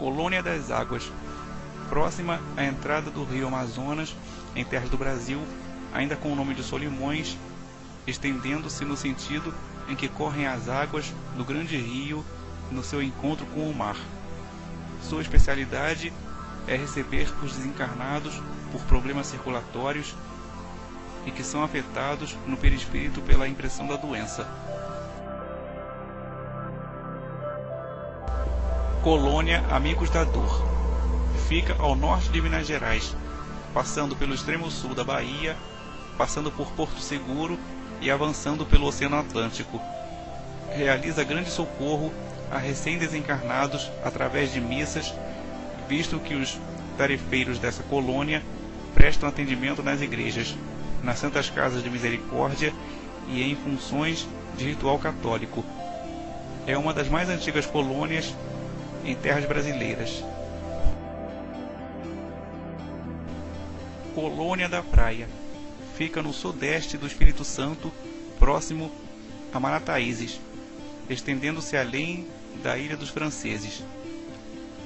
Colônia das Águas, próxima à entrada do rio Amazonas, em terras do Brasil, ainda com o nome de Solimões, estendendo-se no sentido em que correm as águas do grande rio no seu encontro com o mar. Sua especialidade é receber os desencarnados por problemas circulatórios e que são afetados no perispírito pela impressão da doença. Colônia Amigos da Dor. Fica ao norte de Minas Gerais, passando pelo extremo sul da Bahia, passando por Porto Seguro e avançando pelo Oceano Atlântico. Realiza grande socorro a recém-desencarnados através de missas, visto que os tarefeiros dessa colônia prestam atendimento nas igrejas, nas santas casas de misericórdia e em funções de ritual católico. É uma das mais antigas colônias em terras brasileiras. Colônia da Praia. Fica no sudeste do Espírito Santo, próximo a Marataízes, estendendo-se além da Ilha dos Franceses.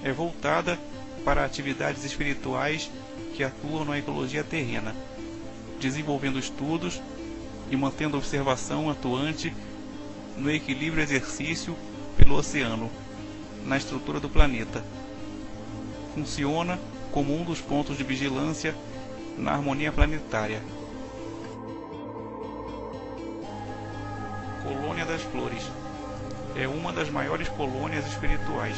É voltada para atividades espirituais que atuam na ecologia terrena, desenvolvendo estudos e mantendo observação atuante no equilíbrio exercício pelo oceano, na estrutura do planeta. Funciona como um dos pontos de vigilância na harmonia planetária. Colônia das Flores. É uma das maiores colônias espirituais.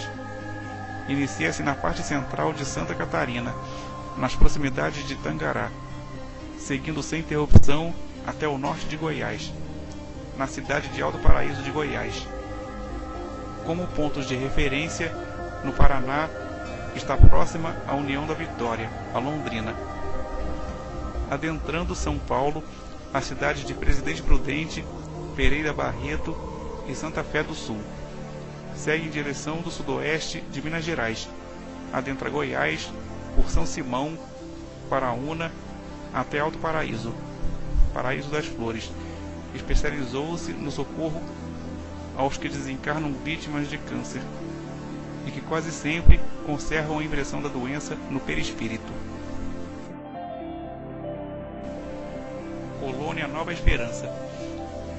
Inicia-se na parte central de Santa Catarina, nas proximidades de Tangará, seguindo sem interrupção até o norte de Goiás, na cidade de Alto Paraíso de Goiás. Como pontos de referência, no Paraná, está próxima à União da Vitória, a Londrina. Adentrando São Paulo, a cidade de Presidente Prudente, Pereira Barreto e Santa Fé do Sul. Segue em direção do sudoeste de Minas Gerais, adentra Goiás, por São Simão, Paraúna, até Alto Paraíso, Paraíso das Flores. Especializou-se no socorro aos que desencarnam vítimas de câncer e que quase sempre conservam a impressão da doença no perispírito. Colônia Nova Esperança.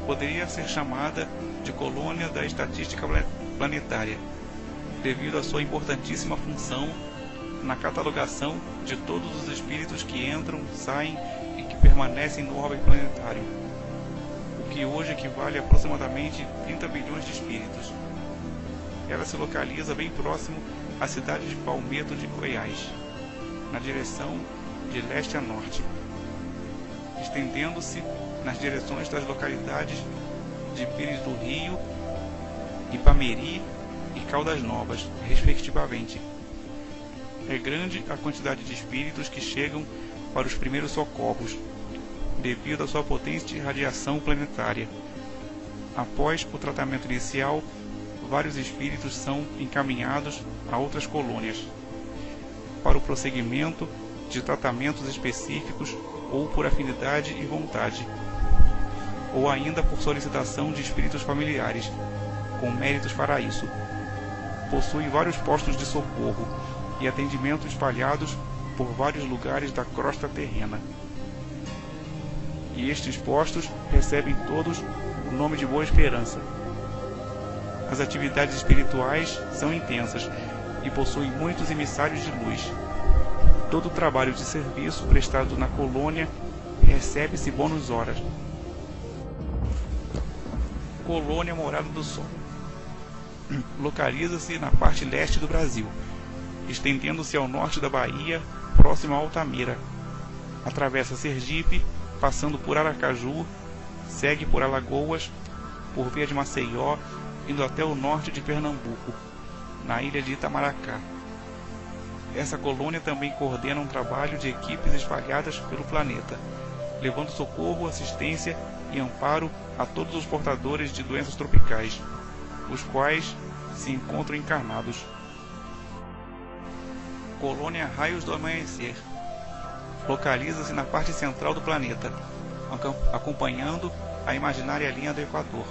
Poderia ser chamada de Colônia da Estatística Planetária, devido à sua importantíssima função na catalogação de todos os espíritos que entram, saem e que permanecem no orbe planetário, o que hoje equivale a aproximadamente 30 bilhões de espíritos. Ela se localiza bem próximo à cidade de Palmetto de Goiás, na direção de leste a norte, estendendo-se nas direções das localidades de Pires do Rio, Ipameri e Caldas Novas, respectivamente. É grande a quantidade de espíritos que chegam para os primeiros socorros, devido à sua potente radiação planetária. Após o tratamento inicial, vários espíritos são encaminhados a outras colônias, para o prosseguimento de tratamentos específicos ou por afinidade e vontade, ou ainda por solicitação de espíritos familiares, com méritos para isso. Possui vários postos de socorro e atendimento espalhados por vários lugares da crosta terrena. E estes postos recebem todos o nome de Boa Esperança. As atividades espirituais são intensas e possuem muitos emissários de luz. Todo o trabalho de serviço prestado na colônia recebe-se bônus horas. Colônia Morada do Sol. Localiza-se na parte leste do Brasil, estendendo-se ao norte da Bahia, próximo a Altamira. Atravessa Sergipe, passando por Aracaju, segue por Alagoas, por via de Maceió, indo até o norte de Pernambuco, na ilha de Itamaracá. Essa colônia também coordena um trabalho de equipes espalhadas pelo planeta, levando socorro, assistência e amparo a todos os portadores de doenças tropicais, os quais se encontram encarnados. Colônia Raios do Amanhecer. Localiza-se na parte central do planeta, acompanhando a imaginária linha do Equador.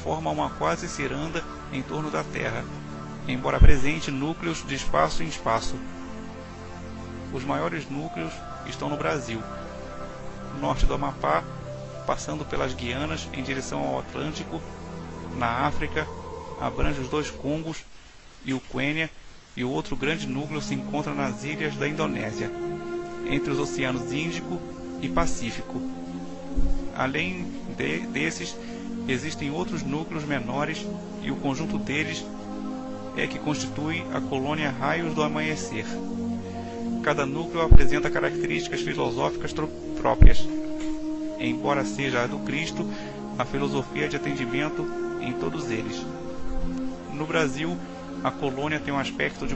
Forma uma quase ciranda em torno da Terra, embora apresente núcleos de espaço em espaço. Os maiores núcleos estão no Brasil, norte do Amapá, passando pelas Guianas em direção ao Atlântico. Na África, abrange os 2 Congos e o Quênia, e o outro grande núcleo se encontra nas ilhas da Indonésia, entre os oceanos Índico e Pacífico. Além desses, existem outros núcleos menores, e o conjunto deles é que constitui a colônia Raios do Amanhecer. Cada núcleo apresenta características filosóficas próprias, embora seja a do Cristo a filosofia de atendimento em todos eles. No Brasil, a colônia tem um aspecto de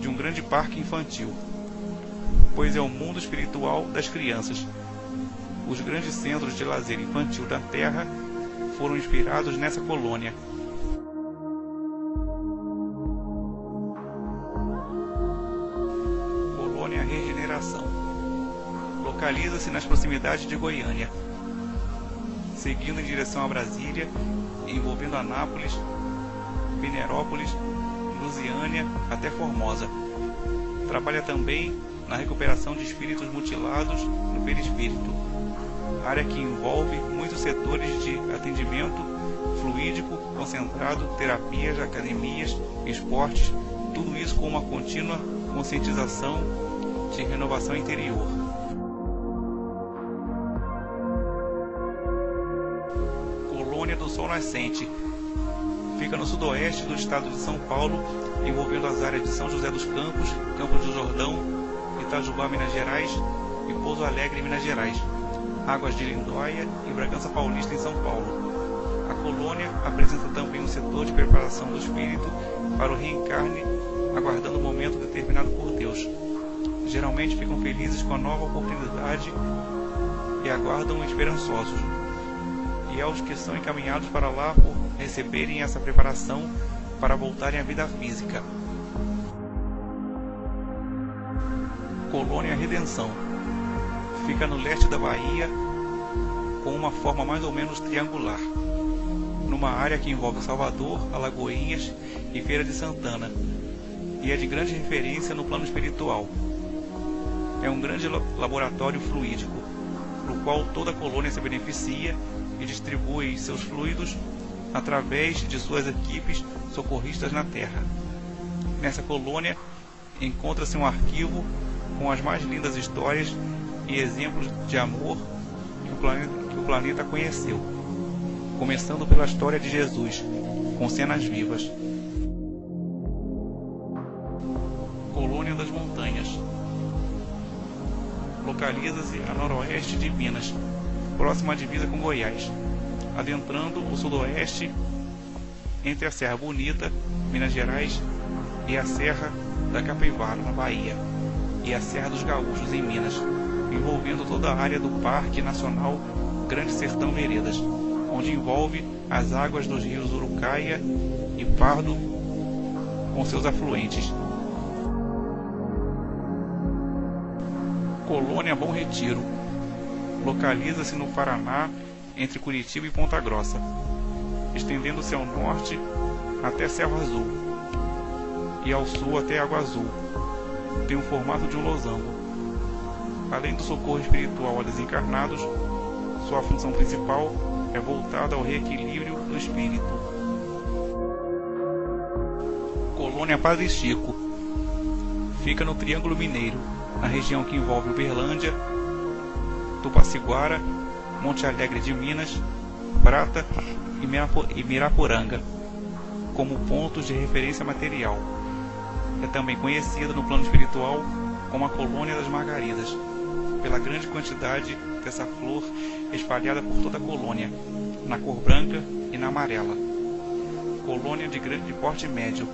um grande parque infantil, pois é o mundo espiritual das crianças. Os grandes centros de lazer infantil da Terra foram inspirados nessa colônia. Colônia Regeneração. Localiza-se nas proximidades de Goiânia, seguindo em direção a Brasília, envolvendo Anápolis, Pinerópolis, Lusiânia até Formosa. Trabalha também na recuperação de espíritos mutilados no perispírito, área que envolve muitos setores de atendimento fluídico, concentrado, terapias, academias, esportes, tudo isso com uma contínua conscientização de renovação interior. Colônia do Sol Nascente. Fica no sudoeste do estado de São Paulo, envolvendo as áreas de São José dos Campos, Campos do Jordão, Itajubá, Minas Gerais e Pouso Alegre, Minas Gerais, Águas de Lindóia e Bragança Paulista, em São Paulo. A colônia apresenta também um setor de preparação do espírito para o reencarne, aguardando o momento determinado por Deus. Geralmente ficam felizes com a nova oportunidade e aguardam esperançosos. E aos que são encaminhados para lá por receberem essa preparação para voltarem à vida física. Colônia Redenção. Fica no leste da Bahia, com uma forma mais ou menos triangular, numa área que envolve Salvador, Alagoinhas e Feira de Santana, e é de grande referência no plano espiritual. É um grande laboratório fluídico, no qual toda a colônia se beneficia e distribui seus fluidos através de suas equipes socorristas na Terra. Nessa colônia encontra-se um arquivo com as mais lindas histórias e exemplos de amor que o planeta conheceu, começando pela história de Jesus, com cenas vivas. Colônia das Montanhas. Localiza-se a noroeste de Minas, próxima à divisa com Goiás, adentrando o sudoeste entre a Serra Bonita, Minas Gerais, e a Serra da Capivara, na Bahia, e a Serra dos Gaúchos, em Minas, envolvendo toda a área do Parque Nacional Grande Sertão Veredas, onde envolve as águas dos rios Urucaia e Pardo com seus afluentes. Colônia Bom Retiro. Localiza-se no Paraná, entre Curitiba e Ponta Grossa, estendendo-se ao norte até Serra Azul e ao sul até Água Azul. Tem o formato de um losango. Além do socorro espiritual a desencarnados, sua função principal é voltada ao reequilíbrio do espírito. Colônia Padre Chico. Fica no Triângulo Mineiro, na região que envolve Uberlândia, Tupaciguara, Monte Alegre de Minas, Prata e Miraporanga, como pontos de referência material. É também conhecida no plano espiritual como a Colônia das Margaridas, pela grande quantidade dessa flor espalhada por toda a colônia, na cor branca e na amarela. Colônia de porte médio.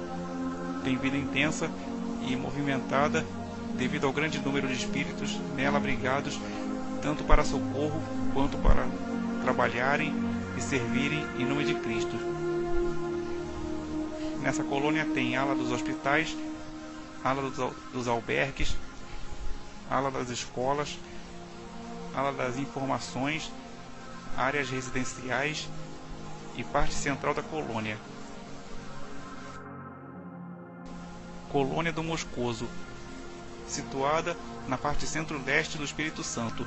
Tem vida intensa e movimentada devido ao grande número de espíritos nela abrigados, tanto para socorro quanto para trabalharem e servirem em nome de Cristo. Nessa colônia tem ala dos hospitais, ala dos albergues, ala das escolas, ala das informações, áreas residenciais e parte central da colônia. Colônia do Moscoso, situada na parte centro-leste do Espírito Santo.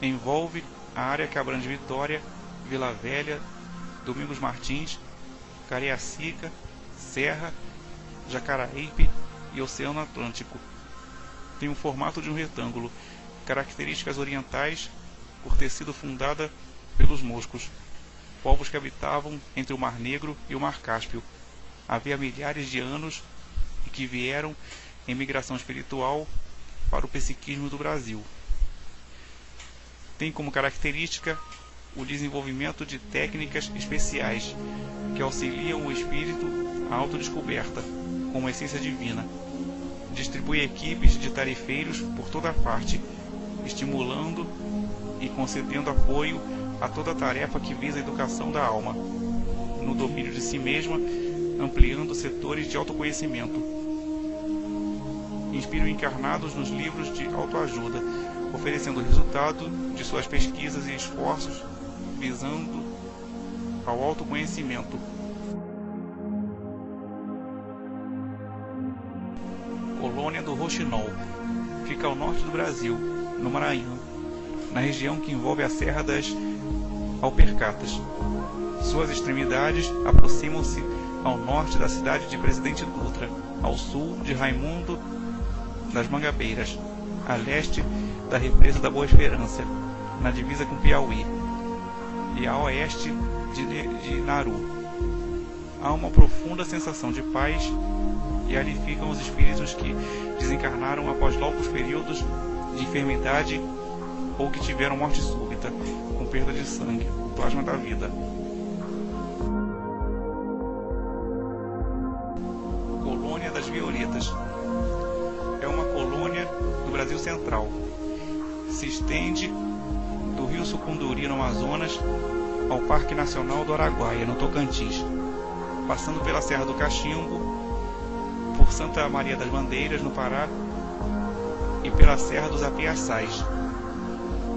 Envolve a área que abrange Vitória, Vila Velha, Domingos Martins, Cariacica, Serra, Jacaraípe e Oceano Atlântico. Tem o formato de um retângulo, características orientais, por ter sido fundada pelos moscos, povos que habitavam entre o Mar Negro e o Mar Cáspio, havia milhares de anos e que vieram em migração espiritual para o psiquismo do Brasil. Tem como característica o desenvolvimento de técnicas especiais que auxiliam o espírito à autodescoberta como essência divina. Distribui equipes de tarefeiros por toda parte, estimulando e concedendo apoio a toda tarefa que visa a educação da alma, no domínio de si mesma, ampliando setores de autoconhecimento. Inspiram encarnados nos livros de autoajuda, oferecendo o resultado de suas pesquisas e esforços visando ao autoconhecimento. Colônia do Roxinol. Fica ao norte do Brasil, no Maranhão, na região que envolve a Serra das Alpercatas. Suas extremidades aproximam-se ao norte da cidade de Presidente Dutra, ao sul de Raimundo das Mangabeiras, a leste da represa da Boa Esperança, na divisa com Piauí, e a oeste de Naru. Há uma profunda sensação de paz e ali ficam os espíritos que desencarnaram após longos períodos de enfermidade ou que tiveram morte súbita, com perda de sangue, o plasma da vida. Colônia das Violetas. É uma colônia do Brasil Central. Se estende do rio Sucunduri, no Amazonas, ao Parque Nacional do Araguaia, no Tocantins, passando pela Serra do Cachimbo, por Santa Maria das Bandeiras, no Pará, e pela Serra dos Apiaçais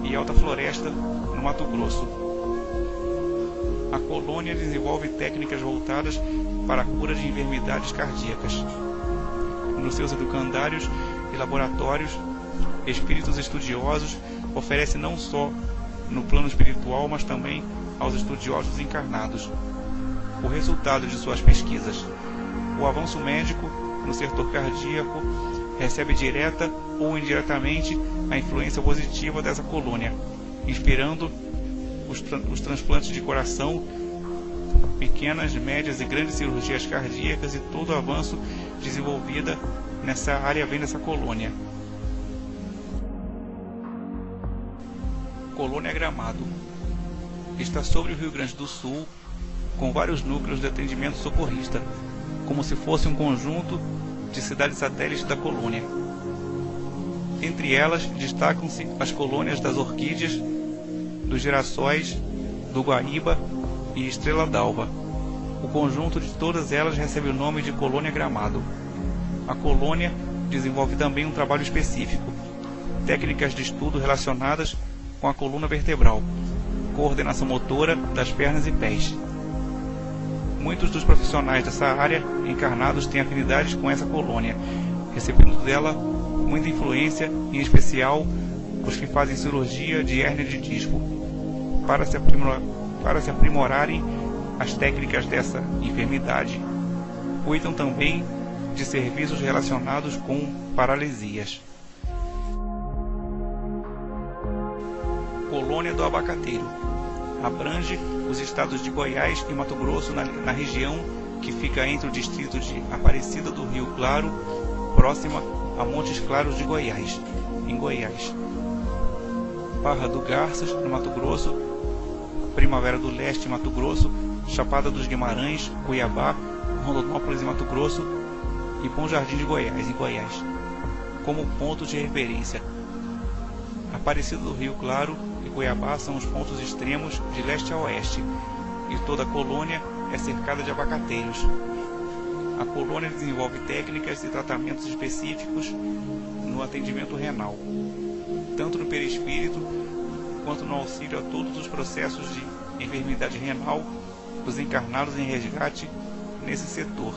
e Alta Floresta, no Mato Grosso. A colônia desenvolve técnicas voltadas para a cura de enfermidades cardíacas. Nos seus educandários e laboratórios, espíritos estudiosos oferecem não só no plano espiritual, mas também aos estudiosos encarnados o resultado de suas pesquisas. O avanço médico no setor cardíaco recebe direta ou indiretamente a influência positiva dessa colônia, inspirando os transplantes de coração, pequenas, médias e grandes cirurgias cardíacas, e todo o avanço desenvolvido nessa área vem dessa colônia. Colônia Gramado. Está sobre o Rio Grande do Sul, com vários núcleos de atendimento socorrista, como se fosse um conjunto de cidades satélites da colônia. Entre elas destacam-se as colônias das orquídeas, dos girassóis, do Guaíba e Estrela d'Alva. O conjunto de todas elas recebe o nome de Colônia Gramado. A colônia desenvolve também um trabalho específico, técnicas de estudo relacionadas com a coluna vertebral, coordenação motora das pernas e pés. Muitos dos profissionais dessa área encarnados têm afinidades com essa colônia, recebendo dela muita influência, em especial os que fazem cirurgia de hérnia de disco, para se aprimorarem as técnicas dessa enfermidade. Cuidam também de serviços relacionados com paralisias. Colônia do Abacateiro. Abrange os estados de Goiás e Mato Grosso na região que fica entre o distrito de Aparecida do Rio Claro, próxima a Montes Claros de Goiás, em Goiás. Barra do Garças, no Mato Grosso, Primavera do Leste, Mato Grosso, Chapada dos Guimarães, Cuiabá, Rondonópolis e Mato Grosso, e Bom Jardim de Goiás, em Goiás, como ponto de referência. Aparecida do Rio Claro e Cuiabá são os pontos extremos de leste a oeste, e toda a colônia é cercada de abacateiros. A colônia desenvolve técnicas e tratamentos específicos no atendimento renal, tanto no perispírito quanto no auxílio a todos os processos de enfermidade renal dos encarnados em resgate nesse setor.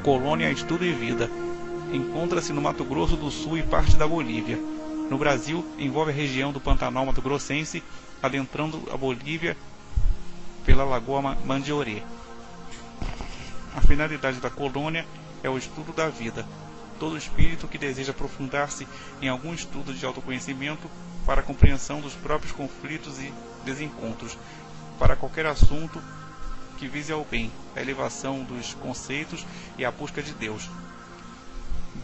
Colônia Estudo e Vida. Encontra-se no Mato Grosso do Sul e parte da Bolívia. No Brasil, envolve a região do Pantanal Mato Grossense, adentrando a Bolívia pela Lagoa Mandioré. A finalidade da colônia é o estudo da vida. Todo espírito que deseja aprofundar-se em algum estudo de autoconhecimento para a compreensão dos próprios conflitos e desencontros, para qualquer assunto que vise ao bem, a elevação dos conceitos e a busca de Deus,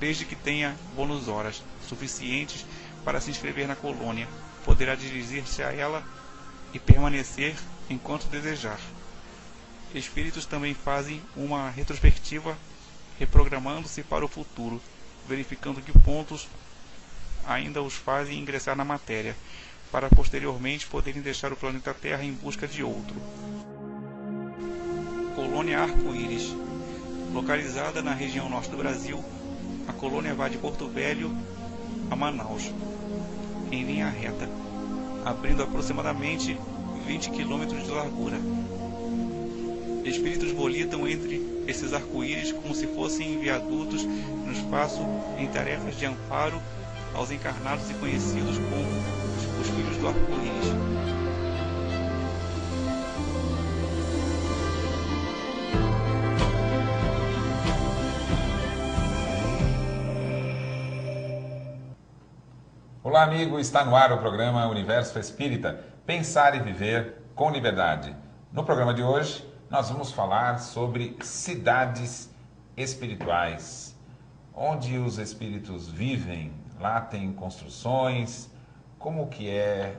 desde que tenha bônus horas suficientes para se inscrever na colônia, poderá dirigir-se a ela e permanecer enquanto desejar. Espíritos também fazem uma retrospectiva, reprogramando-se para o futuro, verificando que pontos ainda os fazem ingressar na matéria, para posteriormente poderem deixar o planeta Terra em busca de outro. Colônia Arco-Íris. Localizada na região norte do Brasil, a colônia vai de Porto Velho a Manaus, em linha reta, abrindo aproximadamente 20 km de largura. Espíritos volitam entre esses arco-íris como se fossem viadutos no espaço em tarefas de amparo aos encarnados e conhecidos como os filhos do arco-íris. Olá, amigo, está no ar o programa Universo Espírita, Pensar e Viver com Liberdade. No programa de hoje, nós vamos falar sobre cidades espirituais, onde os espíritos vivem. Lá tem construções, como que é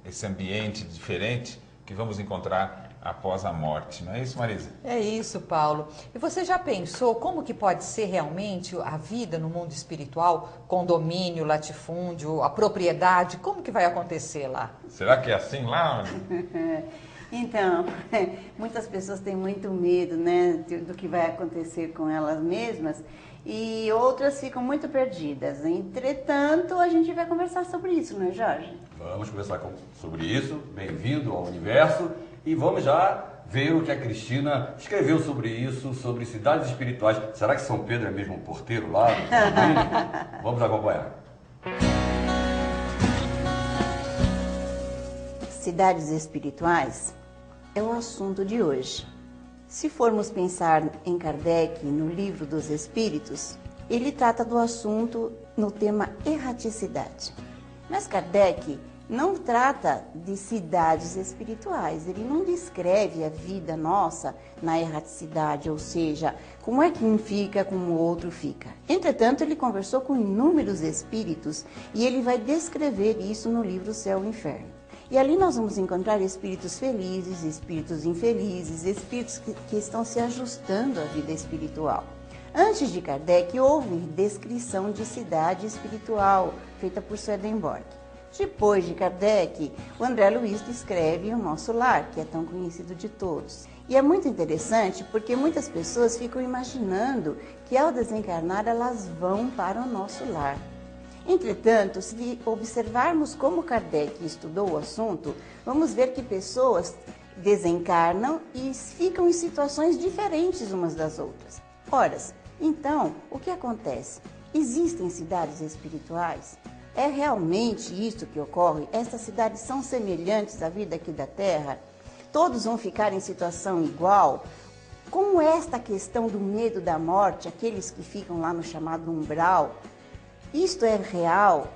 esse ambiente diferente que vamos encontrar após a morte, não é isso, Marisa? É isso, Paulo. E você já pensou como que pode ser realmente a vida no mundo espiritual? Condomínio, latifúndio, a propriedade, como que vai acontecer lá? Será que é assim lá? Então, muitas pessoas têm muito medo, né, do que vai acontecer com elas mesmas e outras ficam muito perdidas. Entretanto, a gente vai conversar sobre isso, não é, Jorge? Vamos conversar sobre isso. Bem-vindo ao Universo e vamos já ver o que a Cristina escreveu sobre isso, sobre cidades espirituais. Será que São Pedro é mesmo um porteiro lá? Vamos acompanhar. Cidades espirituais é o assunto de hoje. Se formos pensar em Kardec, no Livro dos Espíritos, ele trata do assunto no tema erraticidade. Mas Kardec não trata de cidades espirituais, ele não descreve a vida nossa na erraticidade, ou seja, como é que um fica, como o outro fica. Entretanto, ele conversou com inúmeros espíritos e ele vai descrever isso no livro Céu e Inferno. E ali nós vamos encontrar espíritos felizes, espíritos infelizes, espíritos que estão se ajustando à vida espiritual. Antes de Kardec, houve descrição de cidade espiritual, feita por Swedenborg. Depois de Kardec, o André Luiz descreve o Nosso Lar, que é tão conhecido de todos. E é muito interessante porque muitas pessoas ficam imaginando que ao desencarnar elas vão para o nosso lar. Entretanto, se observarmos como Kardec estudou o assunto, vamos ver que pessoas desencarnam e ficam em situações diferentes umas das outras. Ora, então, o que acontece? Existem cidades espirituais? É realmente isso que ocorre? Essas cidades são semelhantes à vida aqui da Terra? Todos vão ficar em situação igual? Como é esta questão do medo da morte, aqueles que ficam lá no chamado umbral? Isto é real?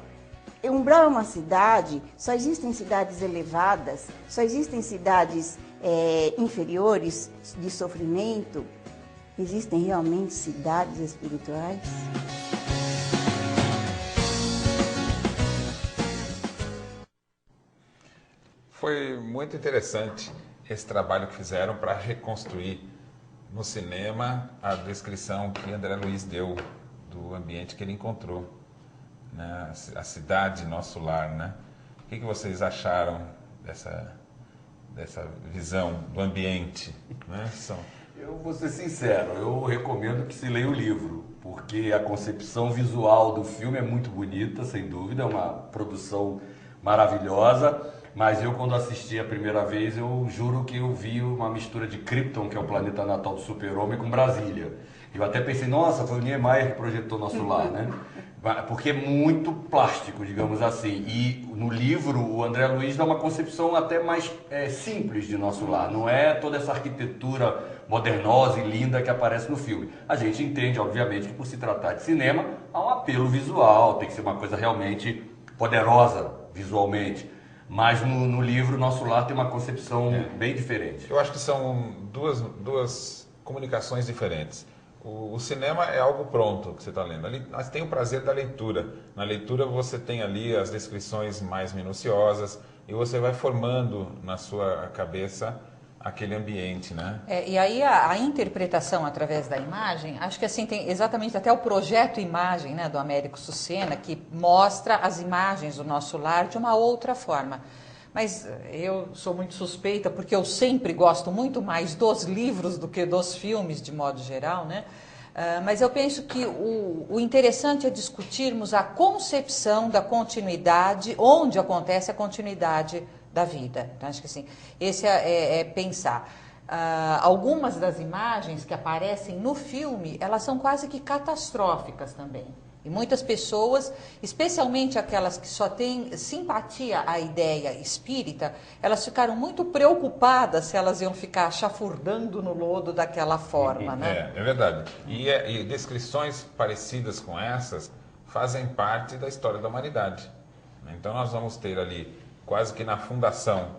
Umbral é uma cidade, só existem cidades elevadas, só existem cidades inferiores de sofrimento. Existem realmente cidades espirituais? Foi muito interessante esse trabalho que fizeram para reconstruir no cinema a descrição que André Luiz deu do ambiente que ele encontrou, né? A cidade, nosso lar, né? O que vocês acharam dessa visão do ambiente, né? Eu vou ser sincero, eu recomendo que se leia o livro, porque a concepção visual do filme é muito bonita, sem dúvida, é uma produção maravilhosa, mas eu quando assisti a primeira vez, eu juro que eu vi uma mistura de Krypton, que é o planeta natal do Super-Homem, com Brasília. Eu até pensei, nossa, foi o Niemeyer que projetou Nosso Lar, né? Porque é muito plástico, digamos assim. E no livro, o André Luiz dá uma concepção até mais simples de Nosso Lar. Não é toda essa arquitetura modernosa e linda que aparece no filme. A gente entende, obviamente, que por se tratar de cinema, há um apelo visual, tem que ser uma coisa realmente poderosa visualmente. Mas no livro, Nosso Lar tem uma concepção bem diferente. Eu acho que são duas comunicações diferentes. O cinema é algo pronto que você está lendo. Ali, mas tem o prazer da leitura. Na leitura você tem ali as descrições mais minuciosas e você vai formando na sua cabeça aquele ambiente, né? E aí a interpretação através da imagem, acho que assim tem exatamente até o projeto Imagem, né, do Américo Sucena, que mostra as imagens do Nosso Lar de uma outra forma. Mas eu sou muito suspeita, porque eu sempre gosto muito mais dos livros do que dos filmes, de modo geral, né? Mas eu penso que o interessante é discutirmos a concepção da continuidade, onde acontece a continuidade da vida. Então, acho que assim, esse é pensar. Algumas das imagens que aparecem no filme, elas são quase que catastróficas também. E muitas pessoas, especialmente aquelas que só têm simpatia à ideia espírita, elas ficaram muito preocupadas se elas iam ficar chafurdando no lodo daquela forma, né? É verdade. E descrições parecidas com essas fazem parte da história da humanidade. Então nós vamos ter ali, quase que na fundação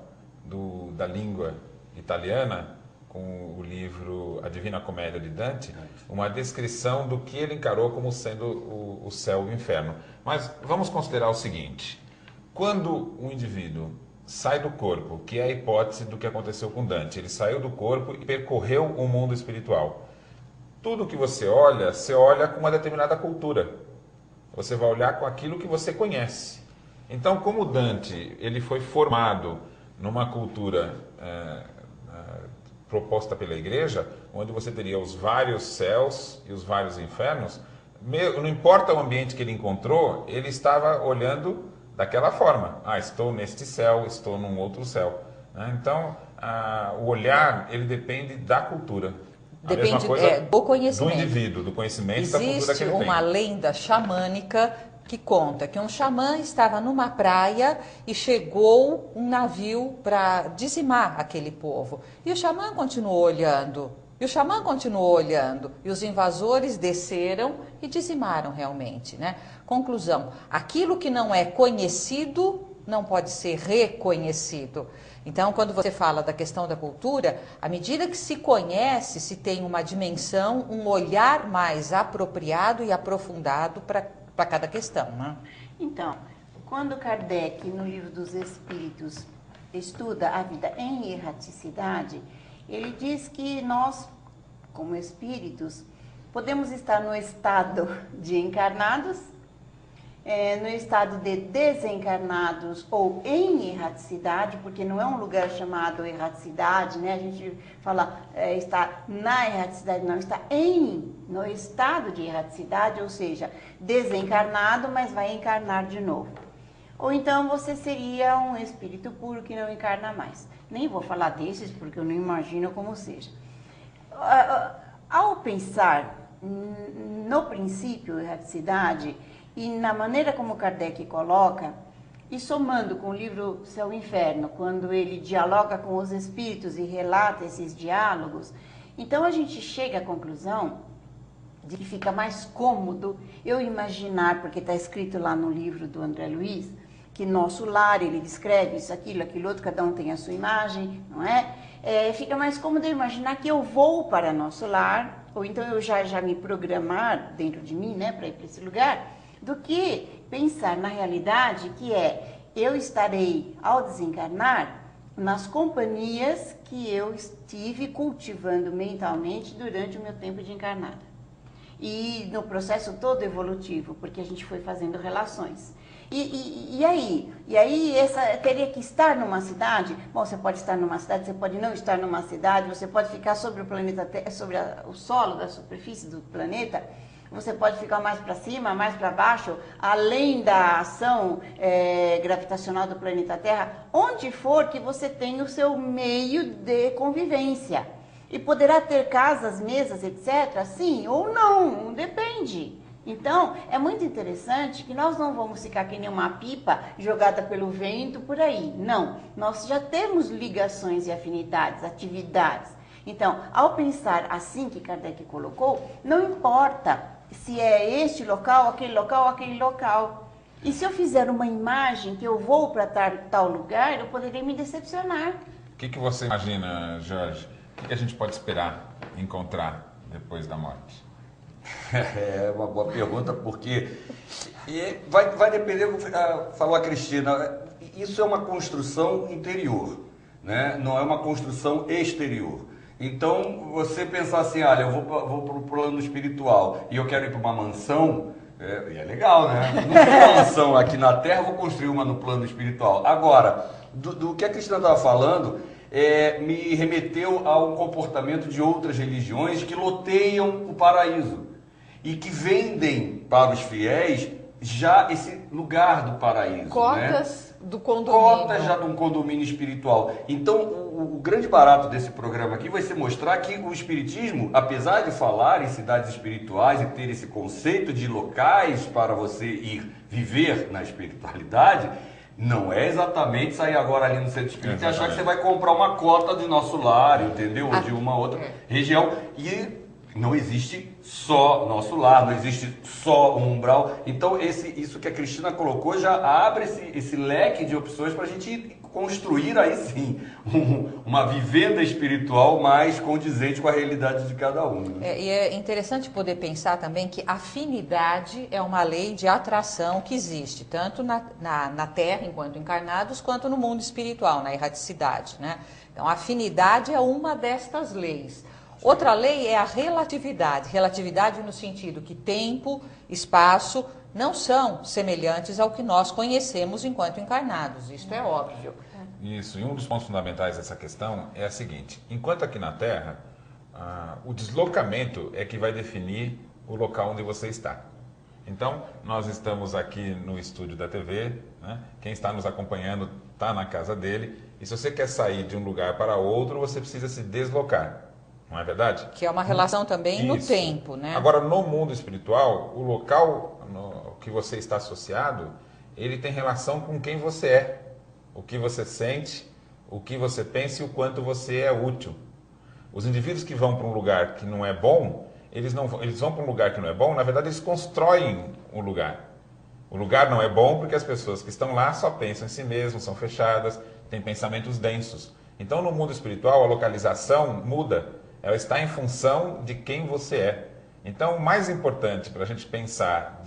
da língua italiana, com o livro A Divina Comédia de Dante, uma descrição do que ele encarou como sendo o céu e o inferno. Mas vamos considerar o seguinte: quando um indivíduo sai do corpo, que é a hipótese do que aconteceu com Dante, ele saiu do corpo e percorreu o mundo espiritual. Tudo que você olha com uma determinada cultura. Você vai olhar com aquilo que você conhece. Então, como Dante ele foi formado numa cultura proposta pela igreja, onde você teria os vários céus e os vários infernos, não importa o ambiente que ele encontrou, ele estava olhando daquela forma. Estou neste céu, estou num outro céu. Então, o olhar, ele depende da cultura. Depende do conhecimento. Do indivíduo, do conhecimento, da cultura que ele tem. Existe uma lenda xamânica que conta que um xamã estava numa praia e chegou um navio para dizimar aquele povo. E o xamã continuou olhando, e os invasores desceram e dizimaram realmente, né? Conclusão: aquilo que não é conhecido não pode ser reconhecido. Então, quando você fala da questão da cultura, à medida que se conhece, se tem uma dimensão, um olhar mais apropriado e aprofundado para cada questão, né? Então, quando Kardec, no Livro dos Espíritos, estuda a vida em erraticidade, ele diz que nós, como espíritos, podemos estar no estado de encarnados, no estado de desencarnados ou em erraticidade, porque não é um lugar chamado erraticidade, né? A gente fala está na erraticidade, não, está no estado de erraticidade, ou seja, desencarnado, mas vai encarnar de novo. Ou então você seria um espírito puro que não encarna mais. Nem vou falar desses, porque eu não imagino como seja. Ao pensar no princípio erraticidade, e na maneira como Kardec coloca, e somando com o livro Céu e Inferno, quando ele dialoga com os espíritos e relata esses diálogos, então a gente chega à conclusão de que fica mais cômodo eu imaginar, porque está escrito lá no livro do André Luiz, que nosso lar, ele descreve isso, aquilo outro, cada um tem a sua imagem, não é? Fica mais cômodo eu imaginar que eu vou para nosso lar, ou então eu já me programar dentro de mim, né, para ir para esse lugar, do que pensar na realidade que eu estarei, ao desencarnar, nas companhias que eu estive cultivando mentalmente durante o meu tempo de encarnada. E no processo todo evolutivo, porque a gente foi fazendo relações. E aí teria que estar numa cidade? Bom, você pode estar numa cidade, você pode não estar numa cidade, você pode ficar sobre o planeta, sobre o solo da superfície do planeta, você pode ficar mais para cima, mais para baixo, além da ação gravitacional do planeta Terra, onde for que você tem o seu meio de convivência. E poderá ter casas, mesas, etc., sim ou não, depende. Então, é muito interessante que nós não vamos ficar que nem uma pipa jogada pelo vento por aí. Não, nós já temos ligações e afinidades, atividades. Então, ao pensar assim que Kardec colocou, não importa se é este local, aquele local, aquele local. E se eu fizer uma imagem que eu vou para tal lugar, eu poderia me decepcionar. O que você imagina, Jorge? O que a gente pode esperar encontrar depois da morte? É uma boa pergunta, porque vai depender, falou a Cristina, isso é uma construção interior, né? Não é uma construção exterior. Então, você pensar assim, olha, eu vou para o plano espiritual e eu quero ir para uma mansão, é legal, né? Não tem uma mansão aqui na Terra, vou construir uma no plano espiritual. Agora, do que a Cristina estava falando, me remeteu a um comportamento de outras religiões que loteiam o paraíso e que vendem para os fiéis já esse lugar do paraíso. Cotas, né? Do condomínio. Cotas já de um condomínio espiritual. Então, o grande barato desse programa aqui vai ser mostrar que o Espiritismo, apesar de falar em cidades espirituais e ter esse conceito de locais para você ir viver na espiritualidade, não é exatamente sair agora ali no centro espírita e achar que você vai comprar uma cota de nosso lar, entendeu? Ou de uma outra região. E não existe só nosso lar, não existe só um umbral. Então, isso que a Cristina colocou já abre esse leque de opções para a gente construir aí sim uma vivenda espiritual mais condizente com a realidade de cada um. Né? E é interessante poder pensar também que afinidade é uma lei de atração que existe, tanto na Terra, enquanto encarnados, quanto no mundo espiritual, na erraticidade. Né? Então, a afinidade é uma destas leis. Outra lei é a relatividade. Relatividade no sentido que tempo, espaço não são semelhantes ao que nós conhecemos enquanto encarnados. Isto é óbvio. Isso. E um dos pontos fundamentais dessa questão é a seguinte. Enquanto aqui na Terra, o deslocamento é que vai definir o local onde você está. Então, nós estamos aqui no estúdio da TV, né? Quem está nos acompanhando está na casa dele. E se você quer sair de um lugar para outro, você precisa se deslocar. Não é verdade? Que é uma relação também no tempo, né? Agora, no mundo espiritual, o local no que você está associado, ele tem relação com quem você é, o que você sente, o que você pensa e o quanto você é útil. Os indivíduos que vão para um lugar que não é bom, eles vão para um lugar que não é bom, na verdade eles constroem um lugar. O lugar não é bom porque as pessoas que estão lá só pensam em si mesmos, são fechadas, têm pensamentos densos. Então, no mundo espiritual, a localização muda. Ela está em função de quem você é. Então, o mais importante para a gente pensar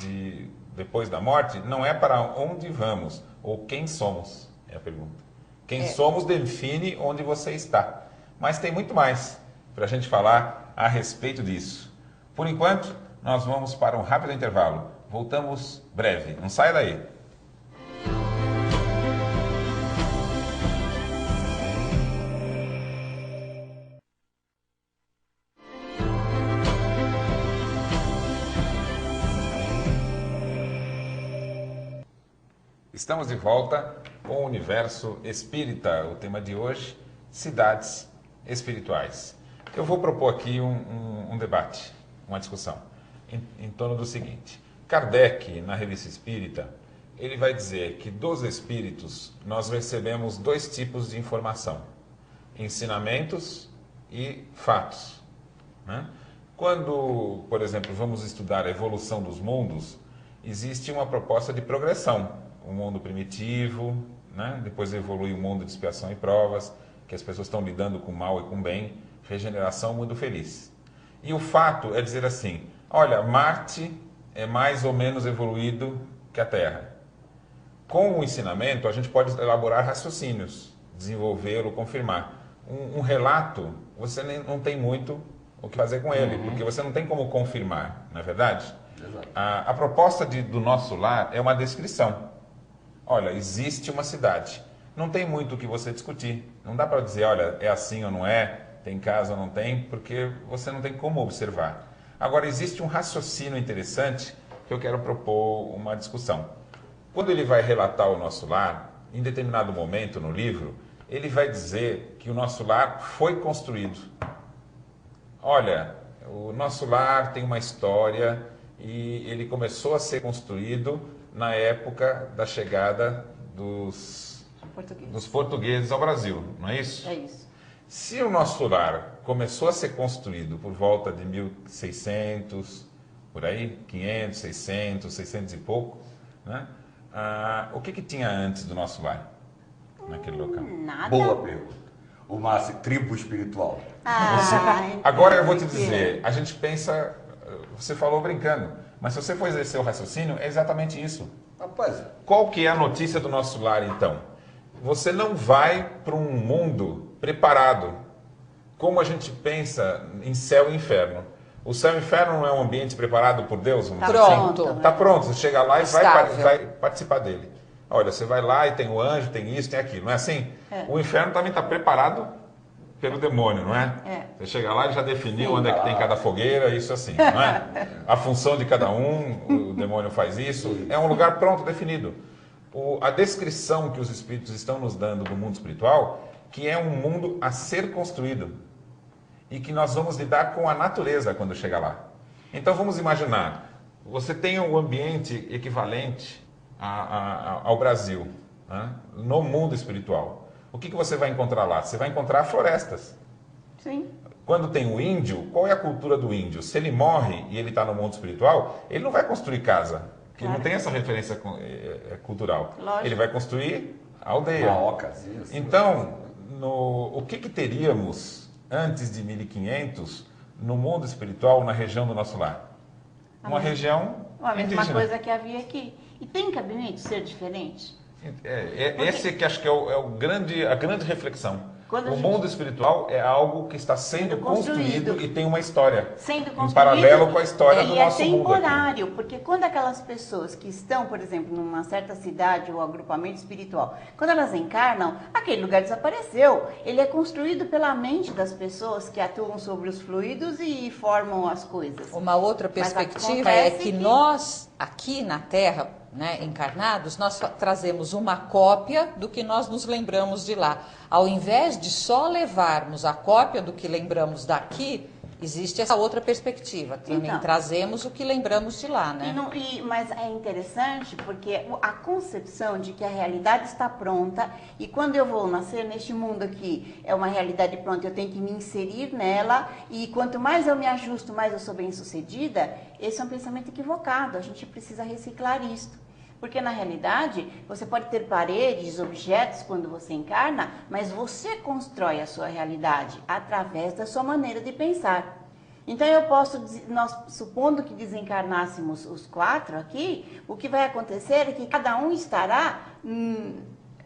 depois da morte não é para onde vamos ou quem somos, é a pergunta. Quem somos define onde você está. Mas tem muito mais para a gente falar a respeito disso. Por enquanto, nós vamos para um rápido intervalo. Voltamos breve. Não saia daí. Estamos de volta com o Universo Espírita. O tema de hoje, cidades espirituais. Eu vou propor aqui um debate, uma discussão, em torno do seguinte. Kardec, na Revista Espírita, ele vai dizer que dos espíritos nós recebemos dois tipos de informação. Ensinamentos e fatos. Né? Quando, por exemplo, vamos estudar a evolução dos mundos, existe uma proposta de progressão. O mundo primitivo, né? Depois evolui o mundo de expiação e provas, que as pessoas estão lidando com o mal e com o bem, regeneração, mundo feliz. E o fato é dizer assim, olha, Marte é mais ou menos evoluído que a Terra. Com o ensinamento, a gente pode elaborar raciocínios, desenvolvê-lo, confirmar. Um relato, você não tem muito o que fazer com ele, porque você não tem como confirmar, não é verdade? Exato. A proposta do nosso lar é uma descrição. Olha, existe uma cidade. Não tem muito o que você discutir. Não dá para dizer, olha, é assim ou não é, tem casa ou não tem, porque você não tem como observar. Agora, existe um raciocínio interessante que eu quero propor uma discussão. Quando ele vai relatar o nosso lar, em determinado momento no livro, ele vai dizer que o nosso lar foi construído. Olha, o nosso lar tem uma história e ele começou a ser construído na época da chegada dos portugueses ao Brasil, não é isso? É isso. Se o nosso lar começou a ser construído por volta de 1600, por aí, 500, 600 e pouco, né? O que tinha antes do nosso lar, naquele local? Nada. Boa pergunta. Uma tribo espiritual. Agora eu vou te dizer, a gente pensa, você falou brincando, mas se você for exercer o raciocínio, é exatamente isso. Rapaz, Qual que é a notícia do nosso lar, então? Você não vai para um mundo preparado, como a gente pensa em céu e inferno. O céu e inferno não é um ambiente preparado por Deus? Tá pronto. Está pronto, você chega lá e Estável. vai participar dele. Olha, você vai lá e tem o anjo, tem isso, tem aquilo, não é assim? O inferno também está preparado pelo demônio, não é? Você chega lá e já definiu onde é que tem cada fogueira, isso assim, não é? A função de cada um, o demônio faz isso, é um lugar pronto, definido. A descrição que os espíritos estão nos dando do mundo espiritual, que é um mundo a ser construído e que nós vamos lidar com a natureza quando chegar lá. Então vamos imaginar, você tem um ambiente equivalente ao Brasil, né? No mundo espiritual. O que você vai encontrar lá? Você vai encontrar florestas. Sim. Quando tem o índio, qual é a cultura do índio? Se ele morre e ele está no mundo espiritual, ele não vai construir casa, porque ele não tem essa referência cultural. Lógico. Ele vai construir aldeia. uma ocasião. Então, o que teríamos antes de 1500 no mundo espiritual, na região do nosso lar? Uma região A mesma indígena. coisa que havia aqui. E tem cabimento ser diferente? Esse que acho que é a grande reflexão. Quando a O gente- mundo espiritual é algo que está sendo construído e tem uma história. Sendo Em construído, paralelo com a história do e é nosso mundo aqui. temporário, porque quando aquelas pessoas que estão, por exemplo, numa certa cidade ou agrupamento espiritual, quando elas encarnam, aquele lugar desapareceu. Ele é construído pela mente das pessoas que atuam sobre os fluidos e formam as coisas. Uma outra Mas perspectiva é acontece que nós, aqui na Terra, né, encarnados, nós trazemos uma cópia do que nós nos lembramos de lá. Ao invés de só levarmos a cópia do que lembramos daqui, existe essa outra perspectiva. Também Então. trazemos o que lembramos de lá, né? Mas é interessante porque a concepção de que a realidade está pronta e quando eu vou nascer neste mundo aqui, é uma realidade pronta, eu tenho que me inserir nela e quanto mais eu me ajusto, mais eu sou bem-sucedida, esse é um pensamento equivocado, a gente precisa reciclar isto. Porque na realidade, você pode ter paredes, objetos quando você encarna, mas você constrói a sua realidade através da sua maneira de pensar. Então eu posso, nós supondo que desencarnássemos os 4 aqui, o que vai acontecer é que cada um estará,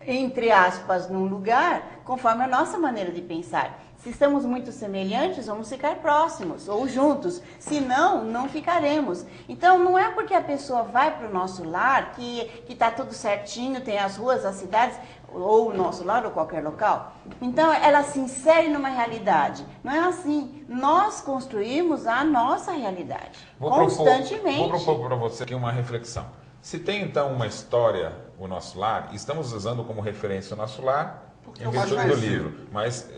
entre aspas, num lugar, conforme a nossa maneira de pensar. Se estamos muito semelhantes, vamos ficar próximos ou juntos. Se não, não ficaremos. Então, não é porque a pessoa vai para o nosso lar que está tudo certinho, tem as ruas, as cidades, ou o nosso lar, ou qualquer local. Então, ela se insere numa realidade. Não é assim. Nós construímos a nossa realidade. Constantemente. Vou propor para você aqui uma reflexão. Se tem, então, uma história, o nosso lar, estamos usando como referência o nosso lar, em virtude do livro. Mas,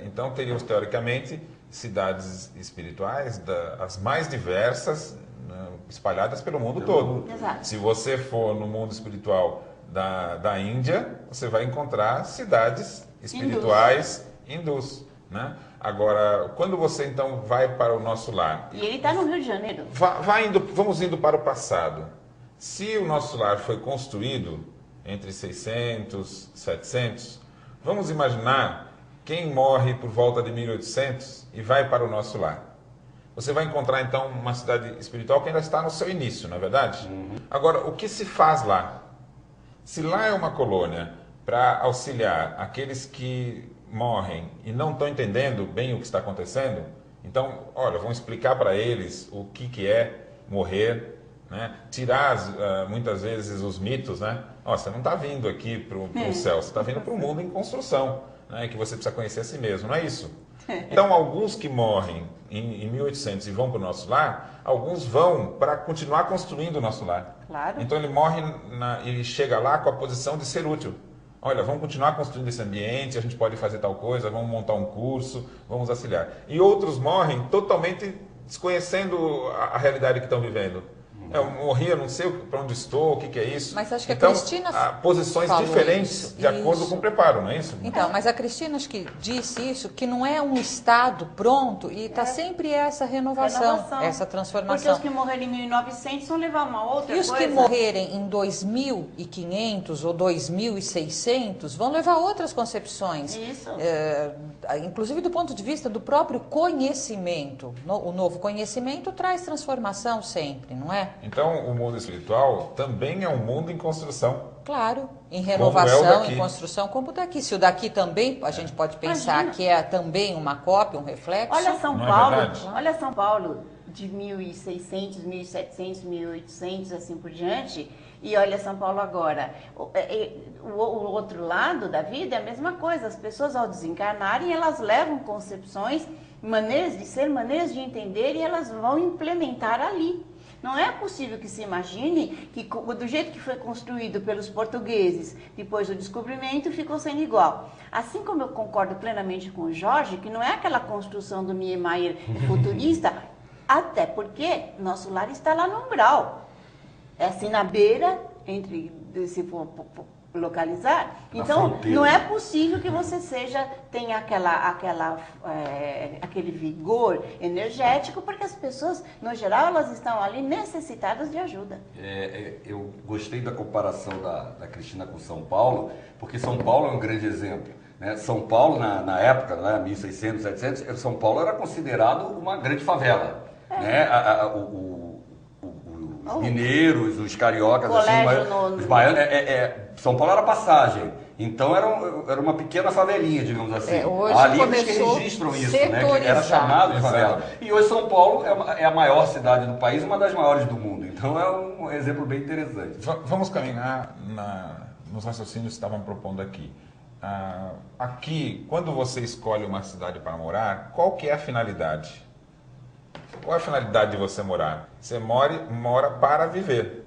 então, teríamos, teoricamente, cidades espirituais, as mais diversas, né, espalhadas pelo mundo todo. Exato. Se você for no mundo espiritual da Índia, você vai encontrar cidades espirituais hindus, né? Agora, quando você, então, vai para o nosso lar... E ele está no Rio de Janeiro. Vamos indo para o passado. Se o nosso lar foi construído entre 600 e 700... Vamos imaginar quem morre por volta de 1800 e vai para o nosso lar. Você vai encontrar, então, uma cidade espiritual que ainda está no seu início, não é verdade? Agora, o que se faz lá? Se lá é uma colônia para auxiliar aqueles que morrem e não estão entendendo bem o que está acontecendo, então, olha, vamos explicar para eles o que é morrer, né? Tirar muitas vezes os mitos, né? Ó, você não está vindo aqui para o céu, você está vindo para o mundo em construção. né, que você precisa conhecer a si mesmo, não é isso? Então, alguns que morrem em 1800 e vão para o nosso lar, alguns vão para continuar construindo o nosso lar. Claro. Então, ele morre e chega lá com a posição de ser útil. Olha, vamos continuar construindo esse ambiente, a gente pode fazer tal coisa, vamos montar um curso, vamos auxiliar. E outros morrem totalmente desconhecendo a realidade que estão vivendo. Eu morri, eu não sei para onde estou, o que é isso. Mas acho que então, a Cristina posições falou diferentes isso, de acordo com o preparo, não é isso? Então, mas a Cristina acho que disse isso, que não é um estado pronto e está sempre essa renovação, essa transformação. Porque os que morrerem em 1900 vão levar uma outra coisa. E os que morrerem em 2500 ou 2600 vão levar outras concepções. Isso. Inclusive do ponto de vista do próprio conhecimento. O novo conhecimento traz transformação sempre, não é? Então, o mundo espiritual também é um mundo em construção. Claro, em renovação, daqui. em construção, como o daqui. Se o daqui também, a gente pode pensar que é também uma cópia, um reflexo. Olha São Não é Paulo, verdade? olha São Paulo de 1600, 1700, 1800, assim por diante, e olha São Paulo agora. O outro lado da vida é a mesma coisa. As pessoas, ao desencarnarem, elas levam concepções, maneiras de ser, maneiras de entender, e elas vão implementar ali. Não é possível que se imagine que do jeito que foi construído pelos portugueses depois do descobrimento ficou sendo igual. Assim como eu concordo plenamente com o Jorge, que não é aquela construção do Niemeyer futurista, até porque nosso lar está lá no umbral. É assim na beira, se for localizar. Então, fronteira. não é possível que você tenha aquele vigor energético, porque as pessoas, no geral, elas estão ali necessitadas de ajuda. Eu gostei da comparação da Cristina com São Paulo, porque São Paulo é um grande exemplo. Né? São Paulo, na época, né, 1600, 1700, São Paulo era considerado uma grande favela. Né? Os mineiros, os cariocas, os baianos, São Paulo era passagem. Então era uma pequena favelinha, digamos assim. Hoje ali começou que registram isso, né? Que setorizar. era chamado de favela. E hoje São Paulo é a maior cidade do país, uma das maiores do mundo. Então é um exemplo bem interessante. Vamos caminhar nos raciocínios que estavam propondo aqui. Aqui, quando você escolhe uma cidade para morar, qual que é a finalidade? Qual é a finalidade de você morar? Você mora para viver.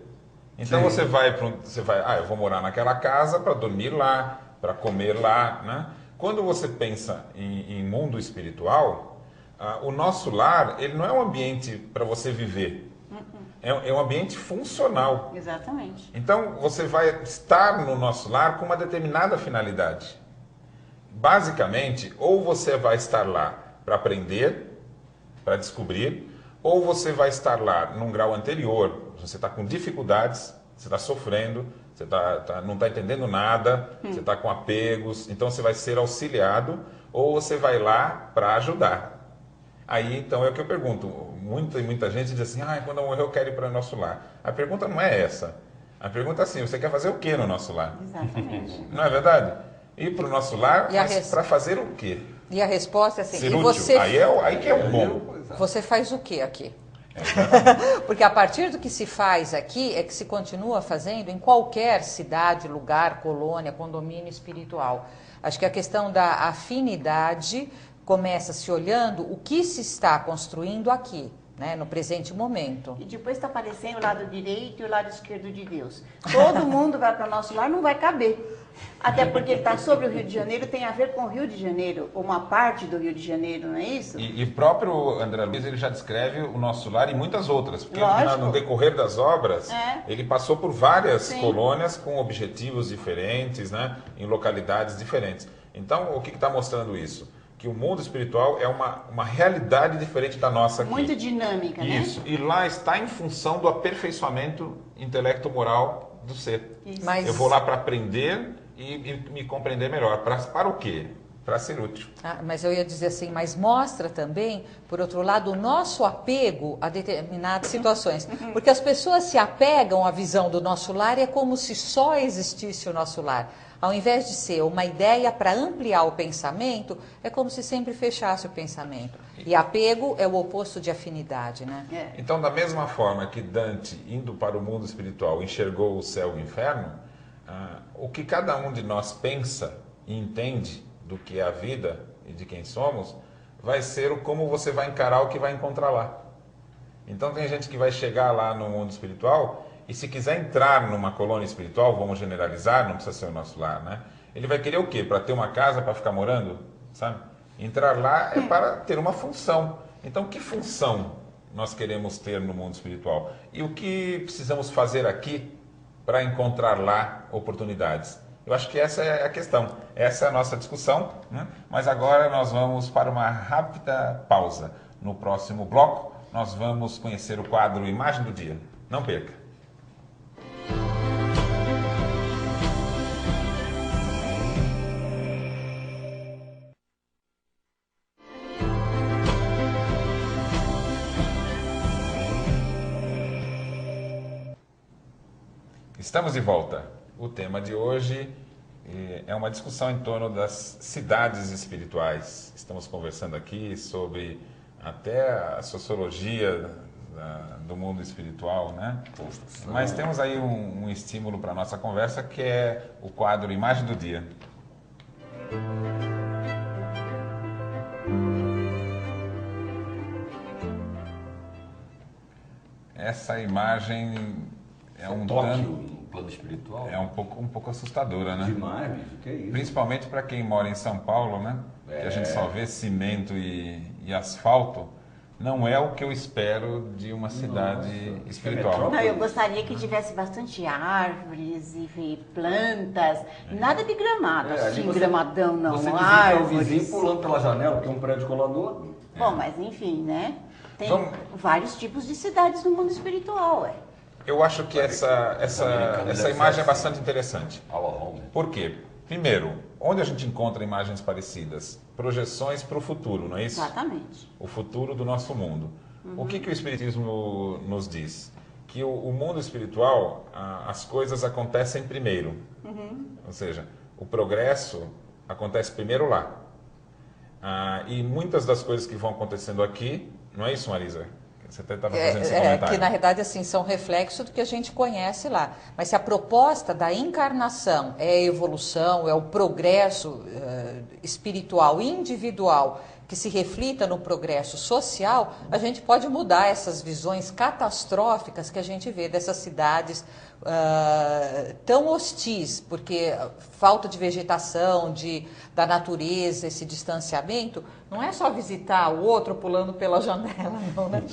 Então Sim. você vai, eu vou morar naquela casa para dormir lá, para comer lá, né? Quando você pensa em mundo espiritual, o nosso lar, ele não é um ambiente para você viver. É um ambiente funcional. Exatamente. Então você vai estar no nosso lar com uma determinada finalidade. Basicamente, ou você vai estar lá para aprender, para descobrir, ou você vai estar lá num grau anterior, você está com dificuldades, você está sofrendo, você não está entendendo nada, você está com apegos, então você vai ser auxiliado, ou você vai lá para ajudar. Aí, então, é o que eu pergunto, muita gente diz assim, quando eu morrer eu quero ir para o nosso lar. A pergunta não é essa, a pergunta é assim, você quer fazer o que no nosso lar? Exatamente. Não é verdade? Ir para o nosso lar, mas para fazer o quê? E a resposta é assim, Ser e útil. você... Aí que é o bom. Você faz o que aqui? Porque a partir do que se faz aqui é que se continua fazendo em qualquer cidade, lugar, colônia, condomínio espiritual. Acho que a questão da afinidade começa se olhando o que se está construindo aqui, né, no presente momento. E depois está aparecendo o lado direito e o lado esquerdo de Deus. Todo mundo vai para o nosso lar, não vai caber. Até porque ele está sobre o Rio de Janeiro, tem a ver com o Rio de Janeiro, uma parte do Rio de Janeiro, não é isso? E próprio André Luiz, ele já descreve o nosso lar e muitas outras, porque no decorrer das obras, ele passou por várias colônias com objetivos diferentes, né, em localidades diferentes. Então, o que está mostrando isso? Que o mundo espiritual é uma realidade diferente da nossa aqui. Muito dinâmica, né? Isso, e lá está em função do aperfeiçoamento intelecto-moral do ser. Mas... Eu vou lá para aprender e me compreender melhor. Para o quê? Para ser útil. Mas eu ia dizer assim, mas mostra também, por outro lado, o nosso apego a determinadas situações. Porque as pessoas se apegam à visão do nosso lar e é como se só existisse o nosso lar. Ao invés de ser uma ideia para ampliar o pensamento, é como se sempre fechasse o pensamento. E apego é o oposto de afinidade, né? Então, da mesma forma que Dante, indo para o mundo espiritual, enxergou o céu e o inferno, o que cada um de nós pensa e entende do que é a vida e de quem somos, vai ser o como você vai encarar o que vai encontrar lá. Então tem gente que vai chegar lá no mundo espiritual e se quiser entrar numa colônia espiritual, vamos generalizar, não precisa ser o nosso lar, né? Ele vai querer o quê? Para ter uma casa, para ficar morando, sabe? Entrar lá é para ter uma função. Então que função nós queremos ter no mundo espiritual? E o que precisamos fazer aqui para encontrar lá oportunidades? Eu acho que essa é a questão, essa é a nossa discussão, né? Mas agora nós vamos para uma rápida pausa. No próximo bloco, nós vamos conhecer o quadro Imagem do Dia. Não perca! Estamos de volta. O tema de hoje é uma discussão em torno das cidades espirituais. Estamos conversando aqui sobre até a sociologia do mundo espiritual, né? Mas temos aí um estímulo para a nossa conversa, que é o quadro Imagem do Dia. Essa imagem é um plano espiritual. É um pouco assustadora, né? Demais, bicho, que é isso? Principalmente para quem mora em São Paulo, né? Que a gente só vê cimento e asfalto. Não é o que eu espero de uma cidade espiritual. Não, eu gostaria que tivesse bastante árvores e plantas, nada de gramado, assim, gramadão não, você árvores. Você o vizinho pulando pela janela, porque é um prédio colador. Bom, mas enfim, né? Tem vários tipos de cidades no mundo espiritual, Eu acho que essa imagem é bastante interessante. Por quê? Primeiro, onde a gente encontra imagens parecidas? Projeções para o futuro, não é isso? Exatamente. O futuro do nosso mundo. O que o Espiritismo nos diz? Que o mundo espiritual, as coisas acontecem primeiro. Ou seja, o progresso acontece primeiro lá. E muitas das coisas que vão acontecendo aqui, não é isso, Marisa? Você até estava fazendo esse comentário. Que na verdade assim, são reflexos do que a gente conhece lá. Mas se a proposta da encarnação é a evolução, é o progresso espiritual individual que se reflita no progresso social, a gente pode mudar essas visões catastróficas que a gente vê dessas cidades tão hostis, porque falta de vegetação, da natureza, esse distanciamento, não é só visitar o outro pulando pela janela, não, né?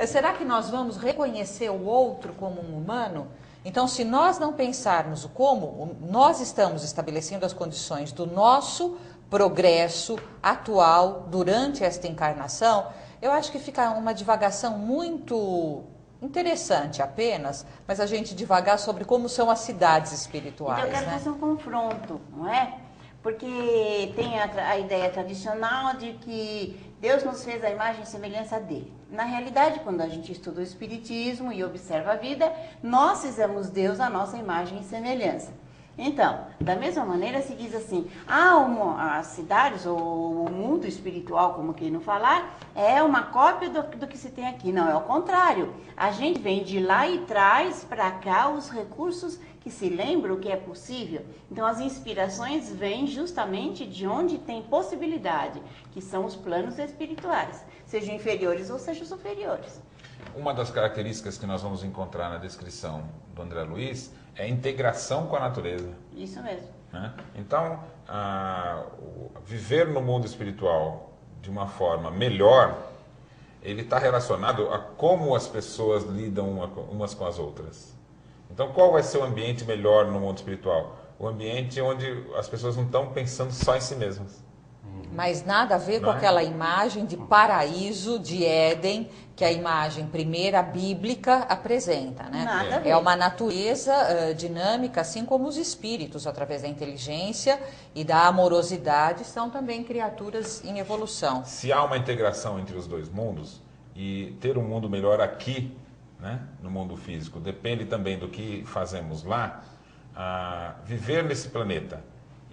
Será que nós vamos reconhecer o outro como um humano? Então, se nós não pensarmos o como, nós estamos estabelecendo as condições do nosso progresso atual durante esta encarnação, eu acho que fica uma divagação muito interessante apenas, mas a gente divagar sobre como são as cidades espirituais. Então eu quero fazer um confronto, não é? Porque tem a ideia tradicional de que Deus nos fez a imagem e semelhança dele. Na realidade, quando a gente estuda o Espiritismo e observa a vida, nós fizemos Deus a nossa imagem e semelhança. Então, da mesma maneira se diz assim, as cidades ou o mundo espiritual, como quem não falar, é uma cópia do que se tem aqui. Não, é o contrário. A gente vem de lá e traz para cá os recursos que se lembram que é possível. Então, as inspirações vêm justamente de onde tem possibilidade, que são os planos espirituais, sejam inferiores ou sejam superiores. Uma das características que nós vamos encontrar na descrição do André Luiz é a integração com a natureza. Isso mesmo. Né? Então, viver no mundo espiritual de uma forma melhor, ele está relacionado a como as pessoas lidam umas com as outras. Então, qual vai ser o ambiente melhor no mundo espiritual? O ambiente onde as pessoas não estão pensando só em si mesmas. Mas nada a ver com aquela imagem de paraíso, de Éden, que a imagem primeira bíblica apresenta, né? Nada a ver. É uma natureza dinâmica, assim como os espíritos, através da inteligência e da amorosidade, são também criaturas em evolução. Se há uma integração entre os dois mundos, e ter um mundo melhor aqui, né, no mundo físico, depende também do que fazemos lá, viver nesse planeta.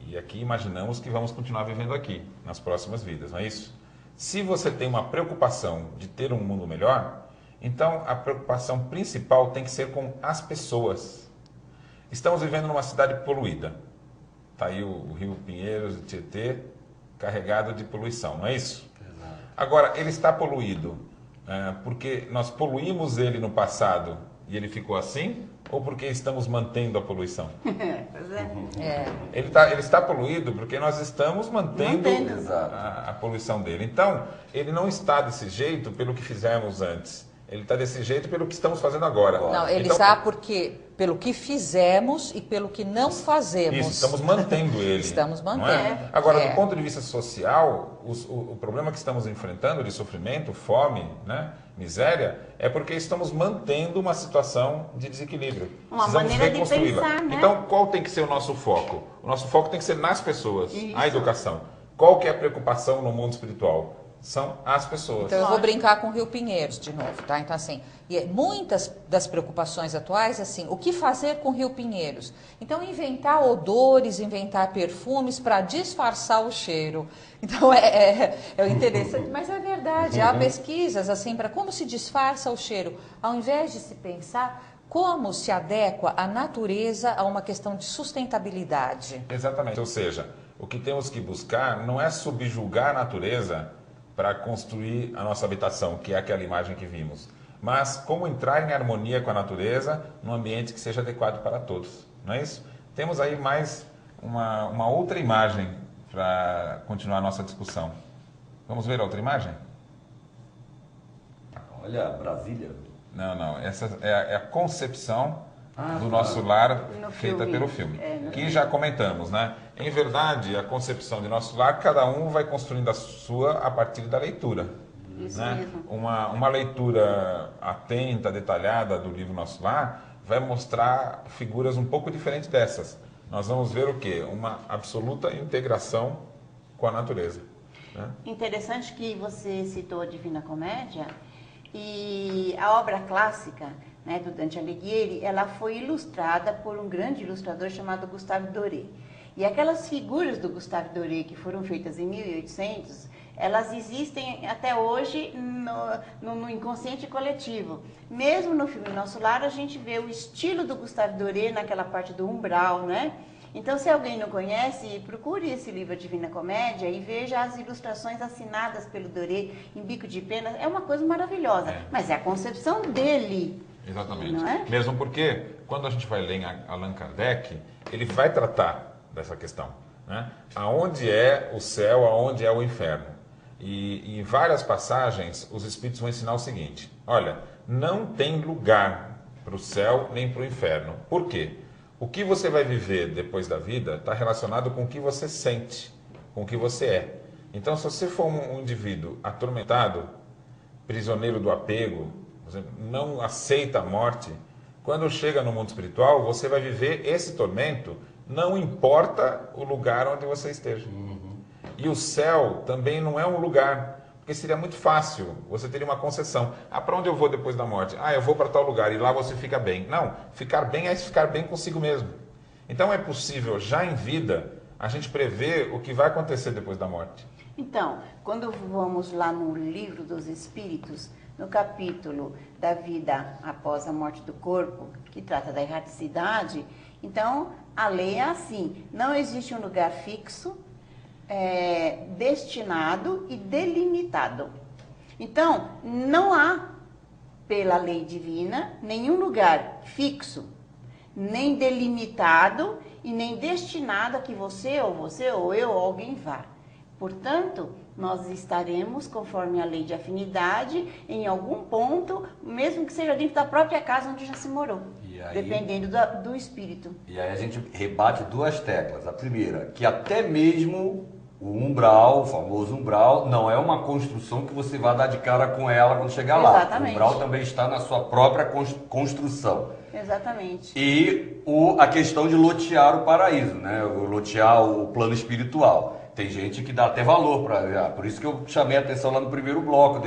E aqui imaginamos que vamos continuar vivendo aqui, nas próximas vidas, não é isso? Se você tem uma preocupação de ter um mundo melhor, então a preocupação principal tem que ser com as pessoas. Estamos vivendo numa cidade poluída. Está aí o Rio Pinheiros, o Tietê, carregado de poluição, não é isso? Agora, ele está poluído porque nós poluímos ele no passado e ele ficou assim, ou porque estamos mantendo a poluição? Pois é. Ele está poluído porque nós estamos mantendo Exato. a poluição dele. Então, ele não está desse jeito pelo que fizemos antes. Ele está desse jeito pelo que estamos fazendo agora. Não, ele Então, está pelo que fizemos e pelo que não fazemos. Isso, estamos mantendo ele. Estamos não mantendo. é? Agora, É. do ponto de vista social, o problema que estamos enfrentando de sofrimento, fome, né, miséria, é porque estamos mantendo uma situação de desequilíbrio. Uma Precisamos maneira de reconstruí-la. pensar, né? Então, qual tem que ser o nosso foco? O nosso foco tem que ser nas pessoas, Isso. a educação. Qual que é a preocupação no mundo espiritual? São as pessoas. Então eu vou brincar com o Rio Pinheiros de novo, tá? Então assim, muitas das preocupações atuais, assim, o que fazer com o Rio Pinheiros? Então inventar odores, inventar perfumes para disfarçar o cheiro. Então é interessante, mas é verdade. Há pesquisas assim para como se disfarça o cheiro, ao invés de se pensar como se adequa a natureza a uma questão de sustentabilidade. Exatamente. Ou seja, o que temos que buscar não é subjugar a natureza para construir a nossa habitação, que é aquela imagem que vimos, mas como entrar em harmonia com a natureza num ambiente que seja adequado para todos, não é isso? Temos aí mais uma outra imagem para continuar a nossa discussão. Vamos ver a outra imagem? Olha, Brasília. Não. Essa é a concepção do tá. nosso lar No feita filme. pelo filme. No Que já comentamos, né? Em verdade, a concepção de nosso lar, cada um vai construindo a sua a partir da leitura. Isso Né? mesmo. Uma leitura atenta, detalhada do livro Nosso Lar vai mostrar figuras um pouco diferentes dessas. Nós vamos ver o quê? Uma absoluta integração com a natureza. Né? Interessante que você citou a Divina Comédia e a obra clássica, né, do Dante Alighieri, ela foi ilustrada por um grande ilustrador chamado Gustave Doré. E aquelas figuras do Gustave Doré que foram feitas em 1800, elas existem até hoje no inconsciente coletivo. Mesmo no filme Nosso Lar, a gente vê o estilo do Gustave Doré naquela parte do umbral, né? Então, se alguém não conhece, procure esse livro, A Divina Comédia, e veja as ilustrações assinadas pelo Doré em bico de pena. É uma coisa maravilhosa, mas é a concepção dele. Exatamente. Não é? Mesmo porque, quando a gente vai ler em Allan Kardec, ele vai tratar dessa questão. Né? Aonde é o céu, aonde é o inferno. E em várias passagens, os Espíritos vão ensinar o seguinte. Olha, não tem lugar para o céu nem para o inferno. Por quê? O que você vai viver depois da vida está relacionado com o que você sente, com o que você é. Então, se você for um indivíduo atormentado, prisioneiro do apego, por exemplo, não aceita a morte, quando chega no mundo espiritual, você vai viver esse tormento, não importa o lugar onde você esteja. E o céu também não é um lugar, porque seria muito fácil, você teria uma concessão. Para onde eu vou depois da morte? Eu vou para tal lugar e lá você fica bem. Não, ficar bem é ficar bem consigo mesmo. Então é possível, já em vida, a gente prever o que vai acontecer depois da morte. Então, quando vamos lá no Livro dos Espíritos, no capítulo da vida após a morte do corpo, que trata da erraticidade, então a lei é assim, não existe um lugar fixo, destinado e delimitado. Então, não há, pela lei divina, nenhum lugar fixo, nem delimitado e nem destinado a que você ou eu ou alguém vá. Portanto, nós estaremos, conforme a lei de afinidade, em algum ponto, mesmo que seja dentro da própria casa onde já se morou, dependendo do espírito. E aí a gente rebate duas teclas. A primeira, que até mesmo o umbral, o famoso umbral, não é uma construção que você vai dar de cara com ela quando chegar lá. Exatamente. O umbral também está na sua própria construção. Exatamente. E a questão de lotear o paraíso, né? O lotear o plano espiritual. Tem gente que dá até valor para. Por isso que eu chamei a atenção lá no primeiro bloco,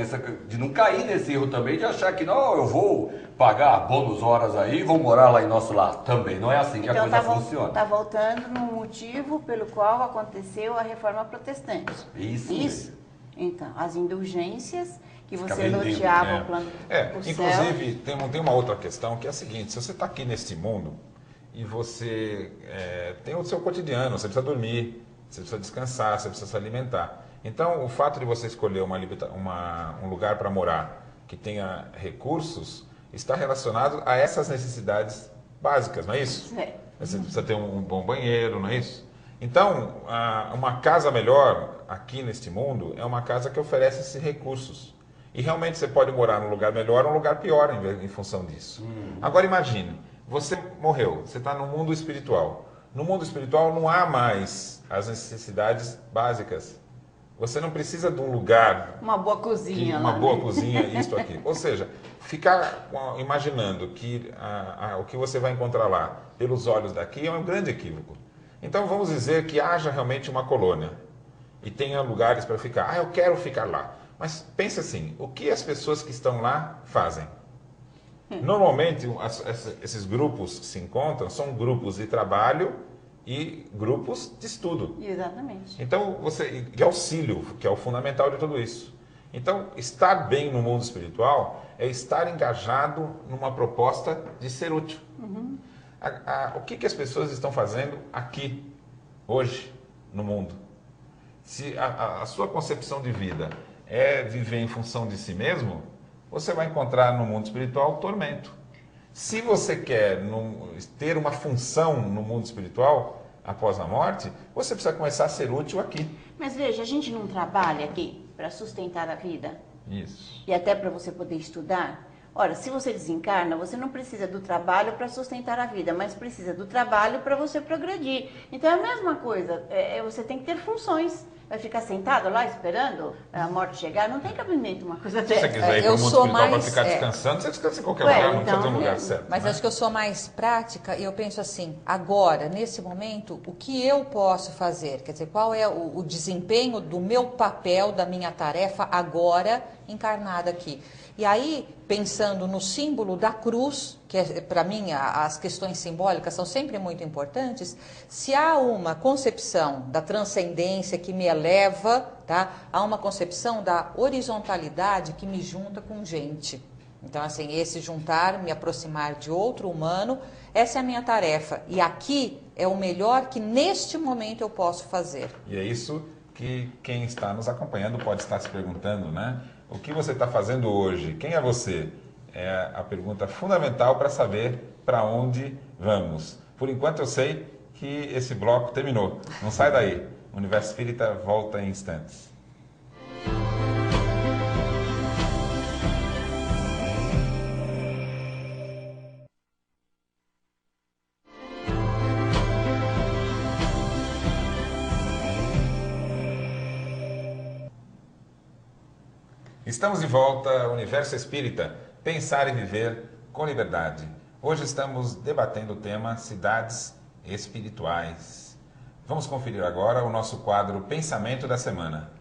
de não cair nesse erro também, de achar que não, eu vou pagar bônus horas aí e vou morar lá em Nosso Lar. Também não é assim que a coisa funciona. Está voltando no motivo pelo qual aconteceu a reforma protestante. Isso. Então, as indulgências que Fica você vendendo, loteava o plano do céu. Inclusive, tem uma outra questão que é a seguinte: se você está aqui neste mundo e você tem o seu cotidiano, você precisa dormir, você precisa descansar, você precisa se alimentar. Então, o fato de você escolher um lugar para morar que tenha recursos está relacionado a essas necessidades básicas, não é isso? É. Você precisa ter um bom banheiro, não é isso? Então, uma casa melhor aqui neste mundo é uma casa que oferece esses recursos. E realmente você pode morar num lugar melhor ou num lugar pior em função disso. Agora imagine, você morreu, você está no mundo espiritual. No mundo espiritual não há mais as necessidades básicas. Você não precisa de um lugar... Uma boa cozinha. Uma lá, boa né? cozinha, isto aqui. Ou seja, ficar imaginando que o que você vai encontrar lá pelos olhos daqui é um grande equívoco. Então vamos dizer que haja realmente uma colônia e tenha lugares para ficar. Eu quero ficar lá. Mas pense assim, o que as pessoas que estão lá fazem? Normalmente esses grupos se encontram, são grupos de trabalho e grupos de estudo. Exatamente. Então, de auxílio, que é o fundamental de tudo isso. Então, estar bem no mundo espiritual é estar engajado numa proposta de ser útil. O que as pessoas estão fazendo aqui, hoje, no mundo? Se a sua concepção de vida é viver em função de si mesmo, você vai encontrar no mundo espiritual tormento. Se você quer ter uma função no mundo espiritual após a morte, você precisa começar a ser útil aqui. Mas veja, a gente não trabalha aqui para sustentar a vida? Isso. E até para você poder estudar? Ora, se você desencarna, você não precisa do trabalho para sustentar a vida, mas precisa do trabalho para você progredir. Então é a mesma coisa, você tem que ter funções. Vai ficar sentado lá esperando a morte chegar? Não tem cabimento uma coisa Se você dessa. quiser ir para o mundo espiritual para ficar descansando, você descansa em qualquer lugar, não precisa ter um lugar certo. Mas né? acho que eu sou mais prática e eu penso assim, agora, nesse momento, o que eu posso fazer? Quer dizer, qual é o desempenho do meu papel, da minha tarefa agora encarnada aqui? E aí, pensando no símbolo da cruz, que para mim as questões simbólicas são sempre muito importantes, se há uma concepção da transcendência que me eleva, tá? Há uma concepção da horizontalidade que me junta com gente. Então, assim, esse juntar, me aproximar de outro humano, essa é a minha tarefa. E aqui é o melhor que neste momento eu posso fazer. E é isso que quem está nos acompanhando pode estar se perguntando, né? O que você está fazendo hoje? Quem é você? É a pergunta fundamental para saber para onde vamos. Por enquanto eu sei que esse bloco terminou. Não sai daí. O Universo Espírita volta em instantes. Estamos de volta ao Universo Espírita, pensar e viver com liberdade. Hoje estamos debatendo o tema cidades espirituais. Vamos conferir agora o nosso quadro Pensamento da Semana.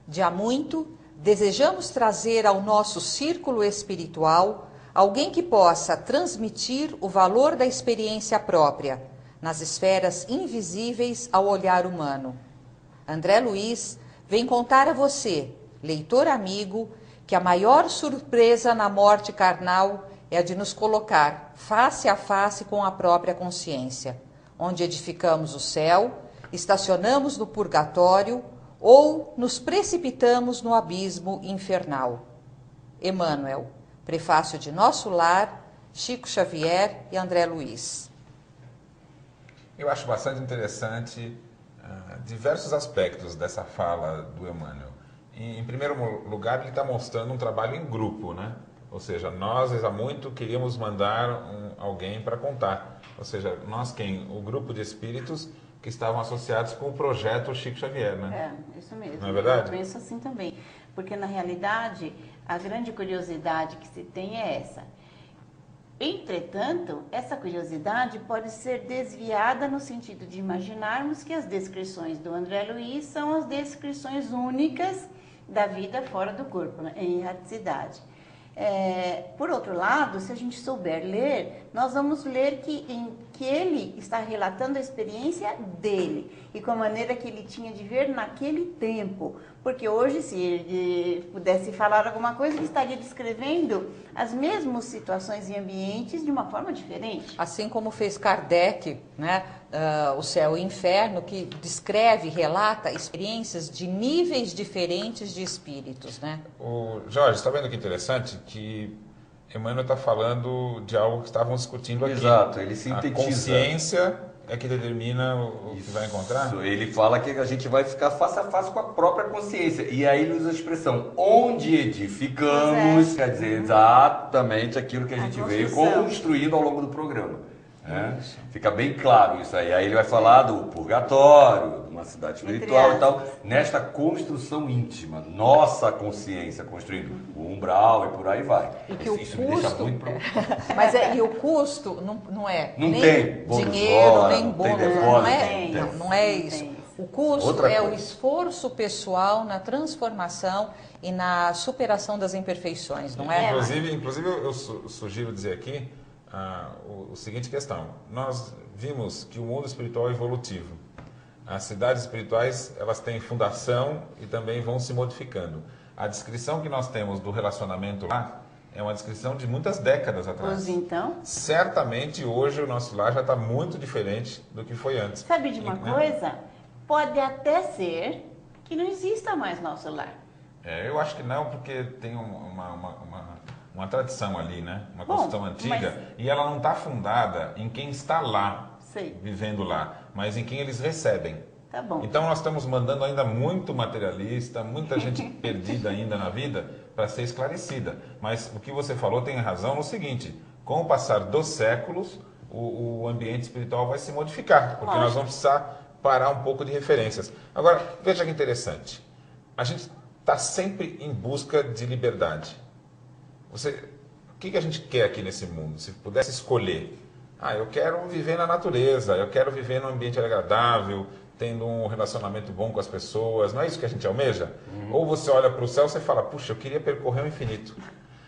De há muito, desejamos trazer ao nosso círculo espiritual alguém que possa transmitir o valor da experiência própria nas esferas invisíveis ao olhar humano. André Luiz vem contar a você, leitor amigo, que a maior surpresa na morte carnal é a de nos colocar face a face com a própria consciência, onde edificamos o céu, estacionamos no purgatório ou nos precipitamos no abismo infernal. Emmanuel, prefácio de Nosso Lar, Chico Xavier e André Luiz. Eu acho bastante interessante diversos aspectos dessa fala do Emmanuel. Em primeiro lugar, ele está mostrando um trabalho em grupo, né? Ou seja, nós há muito queríamos mandar alguém para contar. Ou seja, nós quem? O grupo de espíritos que estavam associados com o projeto Chico Xavier, né? É, isso mesmo. Não é verdade? Eu penso assim também. Porque, na realidade, a grande curiosidade que se tem é essa. Entretanto, essa curiosidade pode ser desviada no sentido de imaginarmos que as descrições do André Luiz são as descrições únicas da vida fora do corpo, né, em erraticidade. Por outro lado, se a gente souber ler, nós vamos ler que ele está relatando a experiência dele e com a maneira que ele tinha de ver naquele tempo. Porque hoje, se ele pudesse falar alguma coisa, ele estaria descrevendo as mesmas situações e ambientes de uma forma diferente. Assim como fez Kardec, né, o Céu e o Inferno, que descreve, relata experiências de níveis diferentes de espíritos, né? O Jorge, está vendo que interessante? Que Emmanuel está falando de algo que estavam discutindo aqui. Exato, ele sintetiza. A consciência é que determina o que vai encontrar? Isso, ele fala que a gente vai ficar face a face com a própria consciência. E aí ele usa a expressão, onde edificamos, quer dizer exatamente aquilo que a gente veio construindo ao longo do programa. Né? Fica bem claro isso aí. Aí ele vai falar do purgatório, de uma cidade espiritual e tal, nesta construção íntima, nossa consciência construindo o umbral e por aí vai. E que Isso o me deixa custo, muito preocupado. mas e o custo não é Não nem tem bônus dinheiro, hora, nem não tem bônus, depósito, não é isso. O custo Outra é o coisa. esforço pessoal na transformação e na superação das imperfeições, não é? Inclusive eu sugiro dizer aqui o seguinte questão. Nós vimos que o mundo espiritual é evolutivo. As cidades espirituais, elas têm fundação e também vão se modificando. A descrição que nós temos do relacionamento lá é uma descrição de muitas décadas atrás. Pois então. Certamente hoje o nosso lar já está muito diferente do que foi antes. Sabe de uma coisa? Pode até ser que não exista mais nosso lar. Eu acho que não, porque tem uma tradição ali, né? Uma construção antiga, e ela não está fundada em quem está lá, vivendo lá, mas em quem eles recebem. Tá bom. Então nós estamos mandando ainda muito materialista, muita gente perdida ainda na vida para ser esclarecida. Mas o que você falou tem razão no seguinte: com o passar dos séculos, o ambiente espiritual vai se modificar, porque nós vamos precisar parar um pouco de referências. Agora, veja que interessante. A gente está sempre em busca de liberdade. O que a gente quer aqui nesse mundo? Se pudesse escolher, eu quero viver na natureza, eu quero viver num ambiente agradável, tendo um relacionamento bom com as pessoas. Não é isso que a gente almeja? Ou você olha para o céu e fala, puxa, eu queria percorrer o infinito.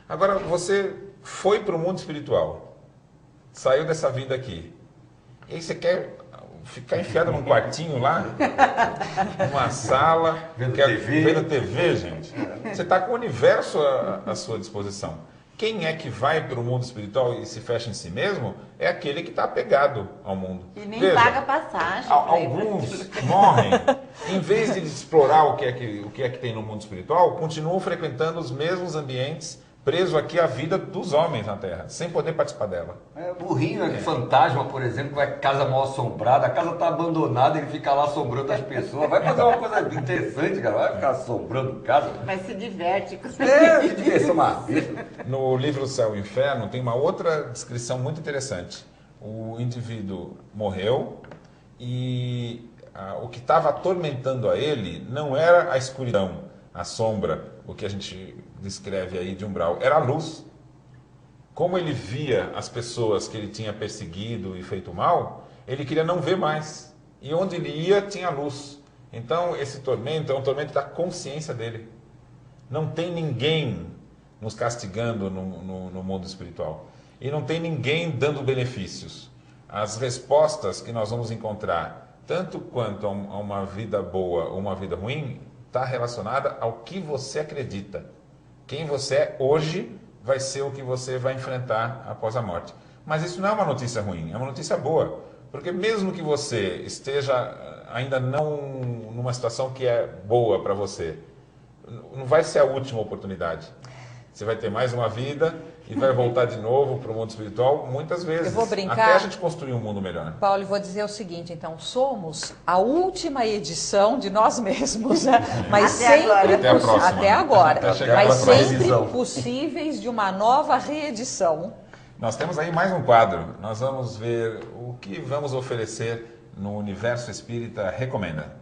Agora, você foi para o mundo espiritual, saiu dessa vida aqui, e aí você quer ficar enfiado num quartinho lá, numa sala, vendo TV, gente. Você está com o universo à sua disposição. Quem é que vai para o mundo espiritual e se fecha em si mesmo é aquele que está apegado ao mundo. E nem paga passagem. Alguns morrem, em vez de explorar o que é que tem no mundo espiritual, continuam frequentando os mesmos ambientes, preso aqui à vida dos homens na Terra, sem poder participar dela. Burrinho, fantasma, por exemplo, que vai casa mal assombrada, a casa está abandonada, ele fica lá assombrando as pessoas. Vai fazer uma coisa interessante, cara, vai ficar assombrando casa. Mas se diverte com isso. Se divertir uma vez. No livro Céu e Inferno tem uma outra descrição muito interessante. O indivíduo morreu e o que estava atormentando a ele não era a escuridão, a sombra, o que a gente descreve aí de umbral, era a luz. Como ele via as pessoas que ele tinha perseguido e feito mal, ele queria não ver mais. E onde ele ia, tinha luz. Então, esse tormento é um tormento da consciência dele. Não tem ninguém nos castigando no mundo espiritual. E não tem ninguém dando benefícios. As respostas que nós vamos encontrar, tanto quanto a uma vida boa ou uma vida ruim, está relacionada ao que você acredita. Quem você é hoje vai ser o que você vai enfrentar após a morte. Mas isso não é uma notícia ruim, é uma notícia boa. Porque mesmo que você esteja ainda não numa situação que é boa para você, não vai ser a última oportunidade. Você vai ter mais uma vida e vai voltar de novo para o mundo espiritual muitas vezes. Eu vou brincar. Até a gente construir um mundo melhor. Paulo, eu vou dizer o seguinte, então, somos a última edição de nós mesmos, né? Mas até agora, mas sempre edição. possíveis de uma nova reedição. Nós temos aí mais um quadro. Nós vamos ver o que vamos oferecer no Universo Espírita Recomenda.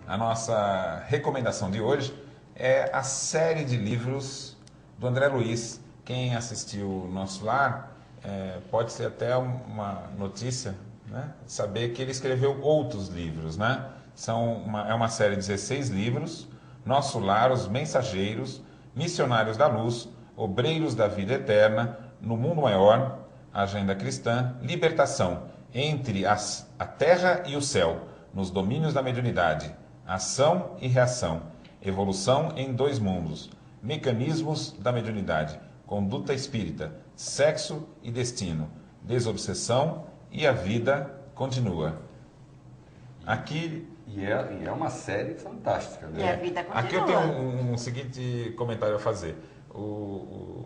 A nossa recomendação de hoje é a série de livros do André Luiz. Quem assistiu o Nosso Lar pode ser até uma notícia, né? Saber que ele escreveu outros livros, né? É uma série de 16 livros: Nosso Lar, Os Mensageiros, Missionários da Luz, Obreiros da Vida Eterna, No Mundo Maior, Agenda Cristã, Libertação. entre a terra e o céu, nos domínios da mediunidade, ação e reação, evolução em 2 mundos, mecanismos da mediunidade, conduta espírita, sexo e destino, desobsessão e a vida continua. Aqui... E é uma série fantástica, né? E a vida continua. Aqui eu tenho um seguinte comentário a fazer. O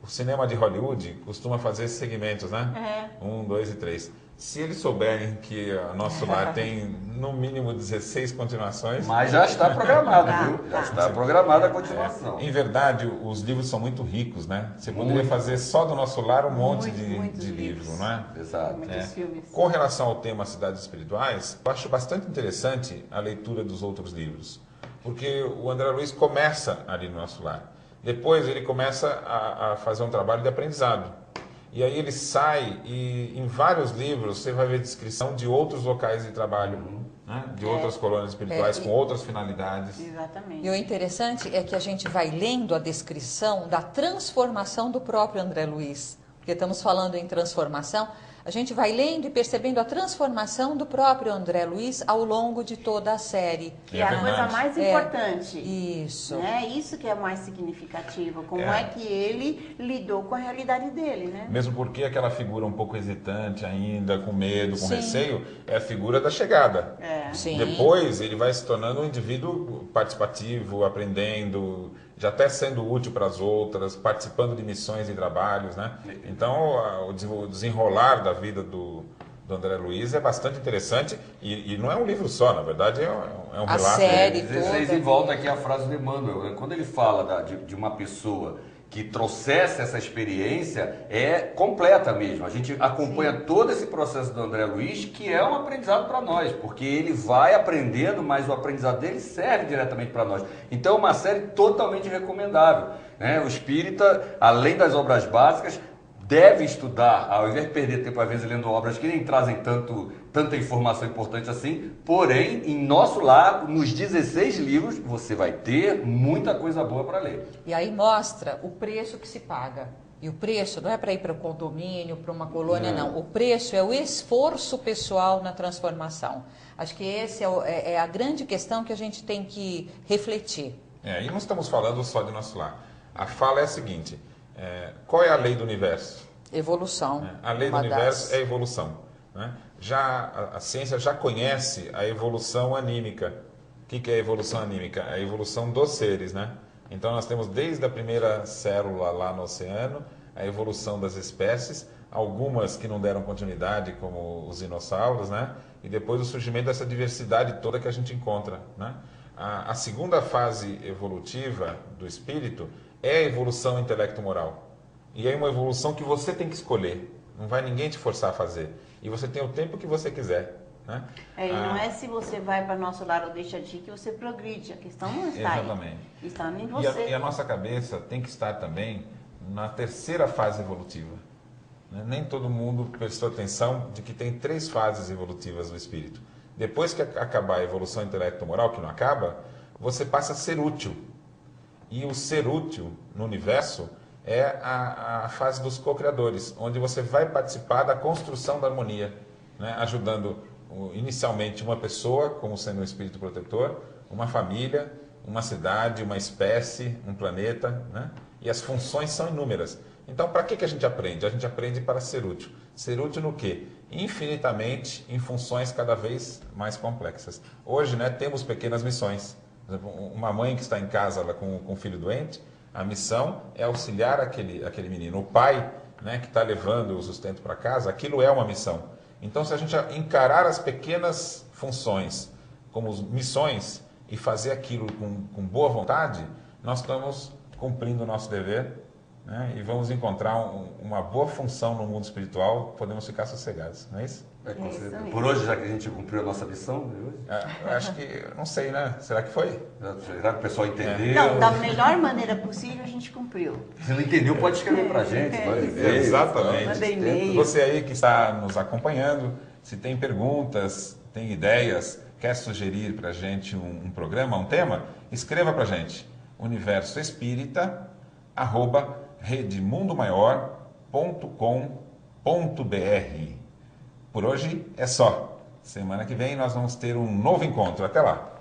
cinema de Hollywood costuma fazer esses segmentos, né? 1, 2 e 3. Se eles souberem que o Nosso Lar tem no mínimo 16 continuações... Mas já está programado, viu? Já está programada a continuação. Em verdade, os livros são muito ricos, né? Você poderia fazer só do Nosso Lar um monte de livro, não é? Exato. Muitos filmes. Com relação ao tema Cidades Espirituais, eu acho bastante interessante a leitura dos outros livros. Porque o André Luiz começa ali no Nosso Lar. Depois ele começa a fazer um trabalho de aprendizado. E aí ele sai e em vários livros você vai ver descrição de outros locais de trabalho, né? De outras colônias espirituais com outras finalidades. Exatamente. E o interessante é que a gente vai lendo a descrição da transformação do próprio André Luiz, porque estamos falando em transformação, a gente vai lendo e percebendo a transformação do próprio André Luiz ao longo de toda a série. Que é a coisa mais importante. Isso. Né? Isso que é mais significativo. Como é que ele lidou com a realidade dele, né? Mesmo porque aquela figura um pouco hesitante ainda, com medo, com receio, é a figura da chegada. Sim. Depois ele vai se tornando um indivíduo participativo, aprendendo, já até sendo útil para as outras, participando de missões e trabalhos, né? Então o desenrolar da vida do André Luiz é bastante interessante e não é um livro só, na verdade é um relato. A série 16 toda. e volta aqui a frase do Emmanuel, né? Quando ele fala de uma pessoa que trouxesse essa experiência, é completa mesmo. A gente acompanha todo esse processo do André Luiz, que é um aprendizado para nós, porque ele vai aprendendo, mas o aprendizado dele serve diretamente para nós. Então é uma série totalmente recomendável, né? O espírita, além das obras básicas, deve estudar, ao invés de perder tempo às vezes lendo obras que nem trazem tanta informação importante assim, porém, em Nosso Lar, nos 16 livros, você vai ter muita coisa boa para ler. E aí mostra o preço que se paga. E o preço não é para ir para um condomínio, para uma colônia, não. O preço é o esforço pessoal na transformação. Acho que essa é a grande questão que a gente tem que refletir. E não estamos falando só de Nosso Lar. A fala é a seguinte... qual é a lei do universo? Evolução. A lei do universo é evolução. Né? Já a ciência já conhece a evolução anímica. O que é a evolução anímica? A evolução dos seres. Né? Então nós temos desde a primeira célula lá no oceano, a evolução das espécies, algumas que não deram continuidade, como os dinossauros, né? E depois o surgimento dessa diversidade toda que a gente encontra. Né? A segunda fase evolutiva do espírito é a evolução intelecto-moral. E é uma evolução que você tem que escolher. Não vai ninguém te forçar a fazer. E você tem o tempo que você quiser. Né? E não é se você vai para Nosso Lar ou deixa de ir que você progride. A questão não está exatamente. aí. Está em você. E a nossa cabeça tem que estar também na terceira fase evolutiva. Né? Nem todo mundo prestou atenção de que tem 3 fases evolutivas do espírito. Depois que acabar a evolução intelecto-moral, que não acaba, você passa a ser útil. E o ser útil no universo é a fase dos co-criadores, onde você vai participar da construção da harmonia, né? Ajudando inicialmente uma pessoa, como sendo um espírito protetor, uma família, uma cidade, uma espécie, um planeta, né? E as funções são inúmeras. Então, para que a gente aprende? A gente aprende para ser útil. Ser útil no quê? Infinitamente em funções cada vez mais complexas. Hoje, né, temos pequenas missões. Por exemplo, uma mãe que está em casa com um filho doente, a missão é auxiliar aquele menino. O pai, né, que está levando o sustento para casa, aquilo é uma missão. Então, se a gente encarar as pequenas funções como missões e fazer aquilo com boa vontade, nós estamos cumprindo o nosso dever, né, e vamos encontrar uma boa função no mundo espiritual, podemos ficar sossegados, não é isso? Por hoje, já que a gente cumpriu a nossa missão de hoje? Acho que, não sei, né? Será que foi? Será que o pessoal entendeu? Não, da melhor maneira possível a gente cumpriu. Se não entendeu, pode escrever pra gente. Exatamente. Manda e-mail. Você aí que está nos acompanhando, se tem perguntas, tem ideias, quer sugerir pra gente um programa, um tema, escreva pra gente. universoespírita@redemundomaior.com.br. Por hoje é só. Semana que vem nós vamos ter um novo encontro. Até lá!